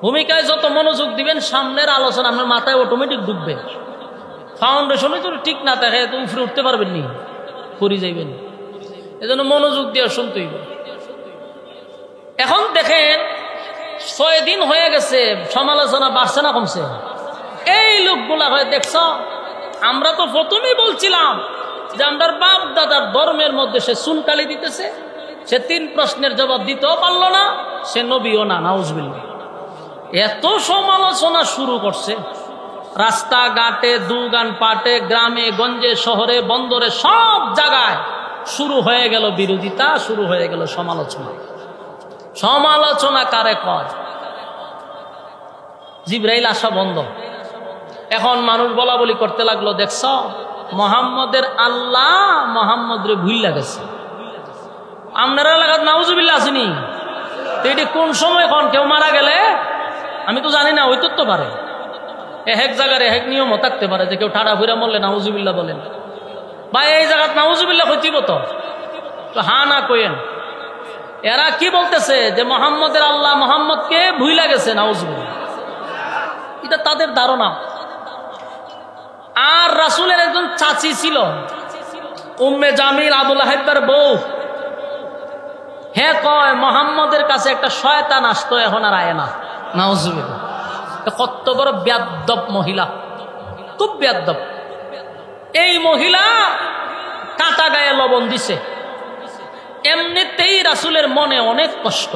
S1: ভূমিকায় যত মনোযোগ দিবেন সামনের আলোচনা আপনার মাথায় অটোমেটিক ঢুকবে। ফাউন্ডেশনে যদি ঠিক না থাকে তো উপরে উঠতে পারবেন নি, পড়ে যাইবেন। এজন্য মনোযোগ দিয়ে শুনতেই হবে। এখন দেখেন 6 দিন হয়ে গেছে, সমালোচনা বাড়ছে না কমছে? এই লোকগুলা হয়ে দেখছ, আমরা তো প্রথমেই বলছিলাম যে আমার বাপ দাদার ধর্মের মধ্যে সে চুনকালি দিতেছে, সে 3 প্রশ্নের জবাব দিতেও পারল না, সে নবীও না, নাউজুবিল্লাহ। এত সমালোচনা শুরু করছে, রাস্তাঘাটে, দোকান পাটে, গ্রামে গঞ্জে, শহরে বন্দরে, সব জায়গায় শুরু হয়ে গেল বিরোধিতা, শুরু হয়ে গেল সমালোচনা। সমালোচনা কারে কয়? জিব্রাইল আসা বন্ধ। এখন মানুষ বলা বলি করতে লাগলো, দেখছ মোহাম্মদের আল্লাহ মোহাম্মদ রে ভুইল্লা গেছে। আপনারা এলাকার নাউজুবিল্লাহ আসেনি তো? এটি কোন সময় কোন কেউ মারা গেলে আমি তো জানি না, ওই তো পারে এক জায়গার এক নিয়মও থাকতে পারে যে কেউ ঠাড়া ঘুরে মরলে নাউজুবিল্লাহ বলেন, বা এই জায়গার নাউজুবিল্লাহ হইতিব তো হা না কইেন। এরা কি বলতেছে যে মোহাম্মদের আল্লাহ মোহাম্মদকে ভুইলা গেছে, নাউজুবিল্লাহ। এটা তাদের ধারণা। আর রাসূলের একজন চাচি ছিল, উম্মে জামিল, আবুল আহাবের বউ। হ্যাঁ কয় মোহাম্মদের কাছে একটা শয়তান আসতো, এখন আর আয় না, নাউজুবিল্লাহ। কত বড় বেয়াদ্দব মহিলা, খুব বেয়াদ্দব। এই মহিলা কাটা গায়ে লবণ দিছে। এমনিতেই রাসূলের মনে অনেক কষ্ট,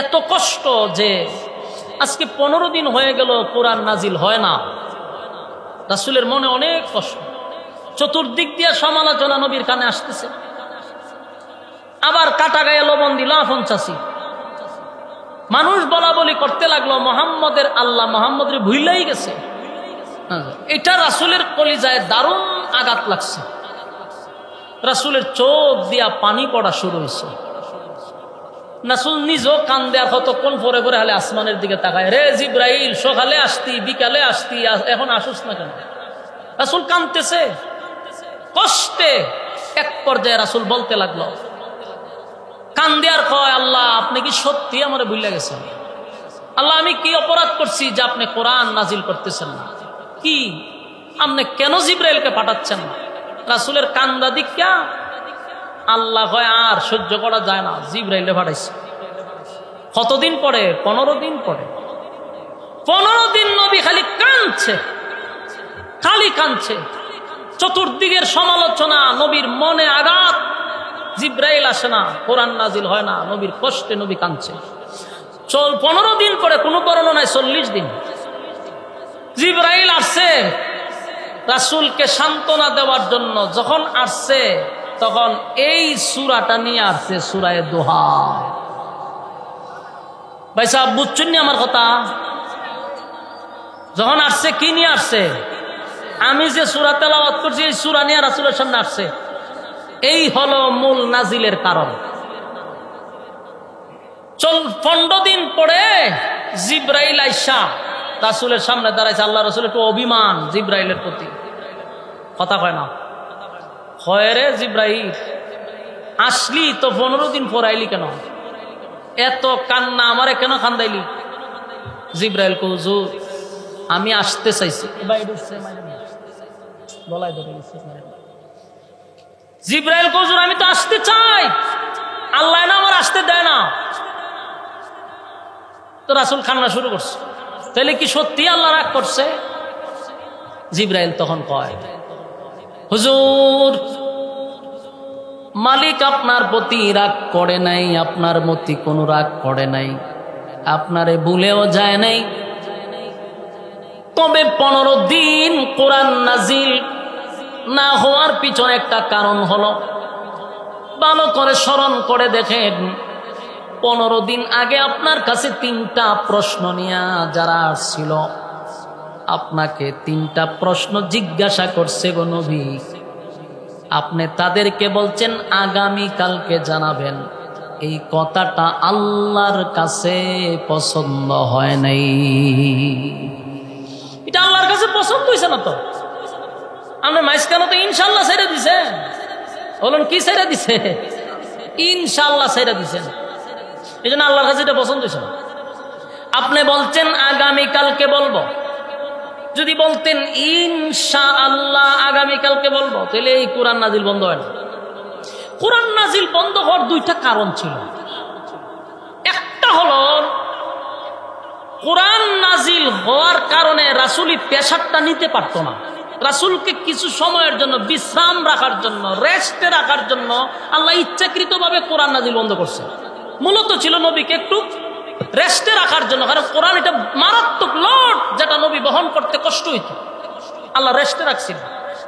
S1: এত কষ্ট যে আজকে 15 দিন হয়ে গেল কোরআন নাজিল হয় না। রাসূলের মনে অনেক কষ্ট। চতুর্দিক দিয়ে সমালোচনা নবীর কানে আসতেছে। আবার কাটা গায়ে লবণ দিল আপন চাচি। মানুষ বলা বলি করতে লাগলো মোহাম্মদের আল্লাহ মোহাম্মদের ভুইলাই গেছে। এটা রাসূলের কলিজায় দারুণ আঘাত লাগছে। রাসূলের চোখ দিয়া পানি পড়া শুরু হয়েছে। রাসূল নিজেও কান্দে, আর কতক্ষণ পরে পরে হালে আসমানের দিকে তাকায়, রে জিব্রাইল সকালে আসতি, বিকালে আসতি, এখন আসুস না কেন? রাসূল কাঁদতেছে কষ্টে। এক পর্যায়ে রাসূল বলতে লাগলো, কান্দে আর কয়, আল্লাহ আপনি কি সত্যি আমারে ভুলে গেছেন? আল্লাহ আমি কি অপরাধ করছি যে আপনি কোরআন নাজিল করতেছেন না? কি আপনি কেন জিব্রাইলকে পাঠাচ্ছেন না? রাসূলের কান্দা দিকা আল্লাহ কয় আর সহ্য করা যায় না, জিব্রাইলে পাঠাইছে। কতদিন পরে? 15 দিন পরে। 15 দিন নবী খালি কাঁদছে, খালি কাঁদছে। চতুর্দিকের সমালোচনা, নবীর মনে আঘাত। জিব্রাইল আসে না, কোরআন নাজিল হয় না, নবীর কষ্টে নবী কাঁদছে। 15 দিন পরে, কোনো বর্ণনায় 40 দিন, জিবরাইল আসছে রাসূলকে সান্ত্বনা দেওয়ার জন্য। যখন আসছে তখন এই সূরাটা নিয়ে আসছে, সূরা দোহা। ভাই সাহেব বুঝছেন না আমার কথা? যখন আসছে কি নিয়ে আসছে? আমি যে সূরা তেলাওয়াত করছি এই সূরা নিয়ে রাসূলের সামনে আসছে। এই হলো মূল নাজিলের কারণ। 15 দিন পরে জিবরাইল আইসা রাসূলের সামনে দাঁড়াইছে। আল্লাহ রাসূল একটু অভিমান জিবরাইলের প্রতি, কথা কয় না, হয় রে জিবরাইল আসলি তো 15 দিন পর আইলি কেন? এত কান্না আমারে কেন কান্দাইলি? জিবরাইল কো হুজুর আমি আসতে চাইছি। জিবরাইল কো হুজুর আমি তো আসতে চাই, আল্লাহ না আমার আসতে দেয় না। তো রাসূল কান্না শুরু করছে। তাহলে কি সত্যি আল্লাহ রাগ করছে? জিবরাইল তখন কয়, হুজুর মালিক আপনার প্রতি রাগ করে নাই, আপনার প্রতি কোনো রাগ করে নাই, আপনারে ভুলেও যায় নাই। তবে 15 দিন কোরআন নাজিল না হওয়ার পিছনে একটা কারণ হলো, ভালো করে স্মরণ করে দেখেন, 15 দিন আগে আপনার কাছে 3টা প্রশ্ন নিয়ে যারা আসছিল, আপনাকে 3টা প্রশ্ন জিজ্ঞাসা করছে গো নবী। আপনি তাদেরকে বলছেন আগামী কালকে জানাবেন। এই কথাটা আল্লাহর কাছে পছন্দ হয় নাই। এটা আল্লাহর কাছে পছন্দ হয়েছে না তো? আপনি মাঝখানে তো ইনশাল্লাহ ছেড়ে দিছেন। বলুন কি ছেড়ে দিছে? ইনশাল্লাহ ছেড়ে দিছেন। এই জন্য আল্লাহর কাছে এটা পছন্দ হয়েছে না। আপনি বলছেন আগামীকালকে বলবো, যদি বলতেন ইনশাআল্লাহ আগামীকালকে বলবো, তাহলে এই কোরআন নাজিল বন্ধ হয় না। কোরআন নাজিল বন্ধ হওয়ার 2টা কারণ ছিল। একটা হলো কোরআন নাজিল হওয়ার কারণে রাসূলি পেশাবটা নিতে পারত না। রাসূলকে কিছু সময়ের জন্য বিশ্রাম রাখার জন্য, রেস্টে রাখার জন্য আল্লাহ ইচ্ছাকৃতভাবে কোরআন নাজিল বন্ধ করছে। মূলত ছিল নবীকে একটু রেস্টে রাখার জন্য, কারণ কোরআন এটা মারাত্মক লোড, যেটা নবী বহন করতে কষ্ট হইত। আল্লাহ রেস্টে রাখছিল।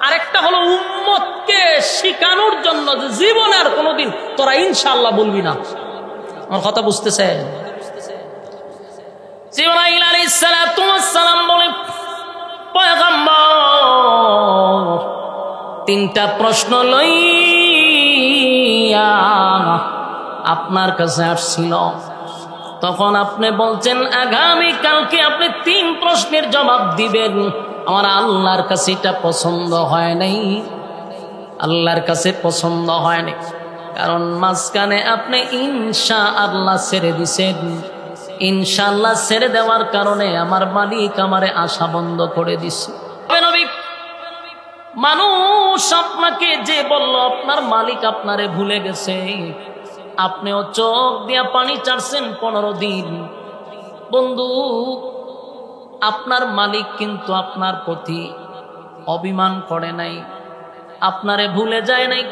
S1: আরেকটা হলো উম্মতকে শিখানোর জন্য যে জীবনে আর কোনোদিন তোরা ইনশাআল্লাহ বলবি না। আমার কথা বুঝতেছে? জিবরাইল আলাইহিস সালাতু ওয়াস সালাম বলে, পয়গম্বর 3টা প্রশ্ন লইয়া আপনার কাছে আসছিল। তখন আপনি বলছেন আগামীকালকে আপনি 3 প্রশ্নের জবাব দিবেন। আমার আল্লাহর কাছে এটা পছন্দ হয় নাই, আল্লাহর কাছে পছন্দ হয় নাই, কারণ মাঝখানে আপনি ইনশাআল্লাহ ছেড়ে দিছেন। ইনশাআল্লাহ ছেড়ে দেওয়ার কারণে আমার মালিক আমারে আশা বন্ধ করে দিছে। নবী, মানুষ আপনাকে যে বলল আপনার মালিক আপনারে ভুলে গেছে, আপনিও চোখ দিয়া পানি চাটছেন 15 দিন। বন্ধু, আপনার মালিক কিন্তু আপনার প্রতি অভিমান করে নাই, আপনারে ভুলে যায় নাই।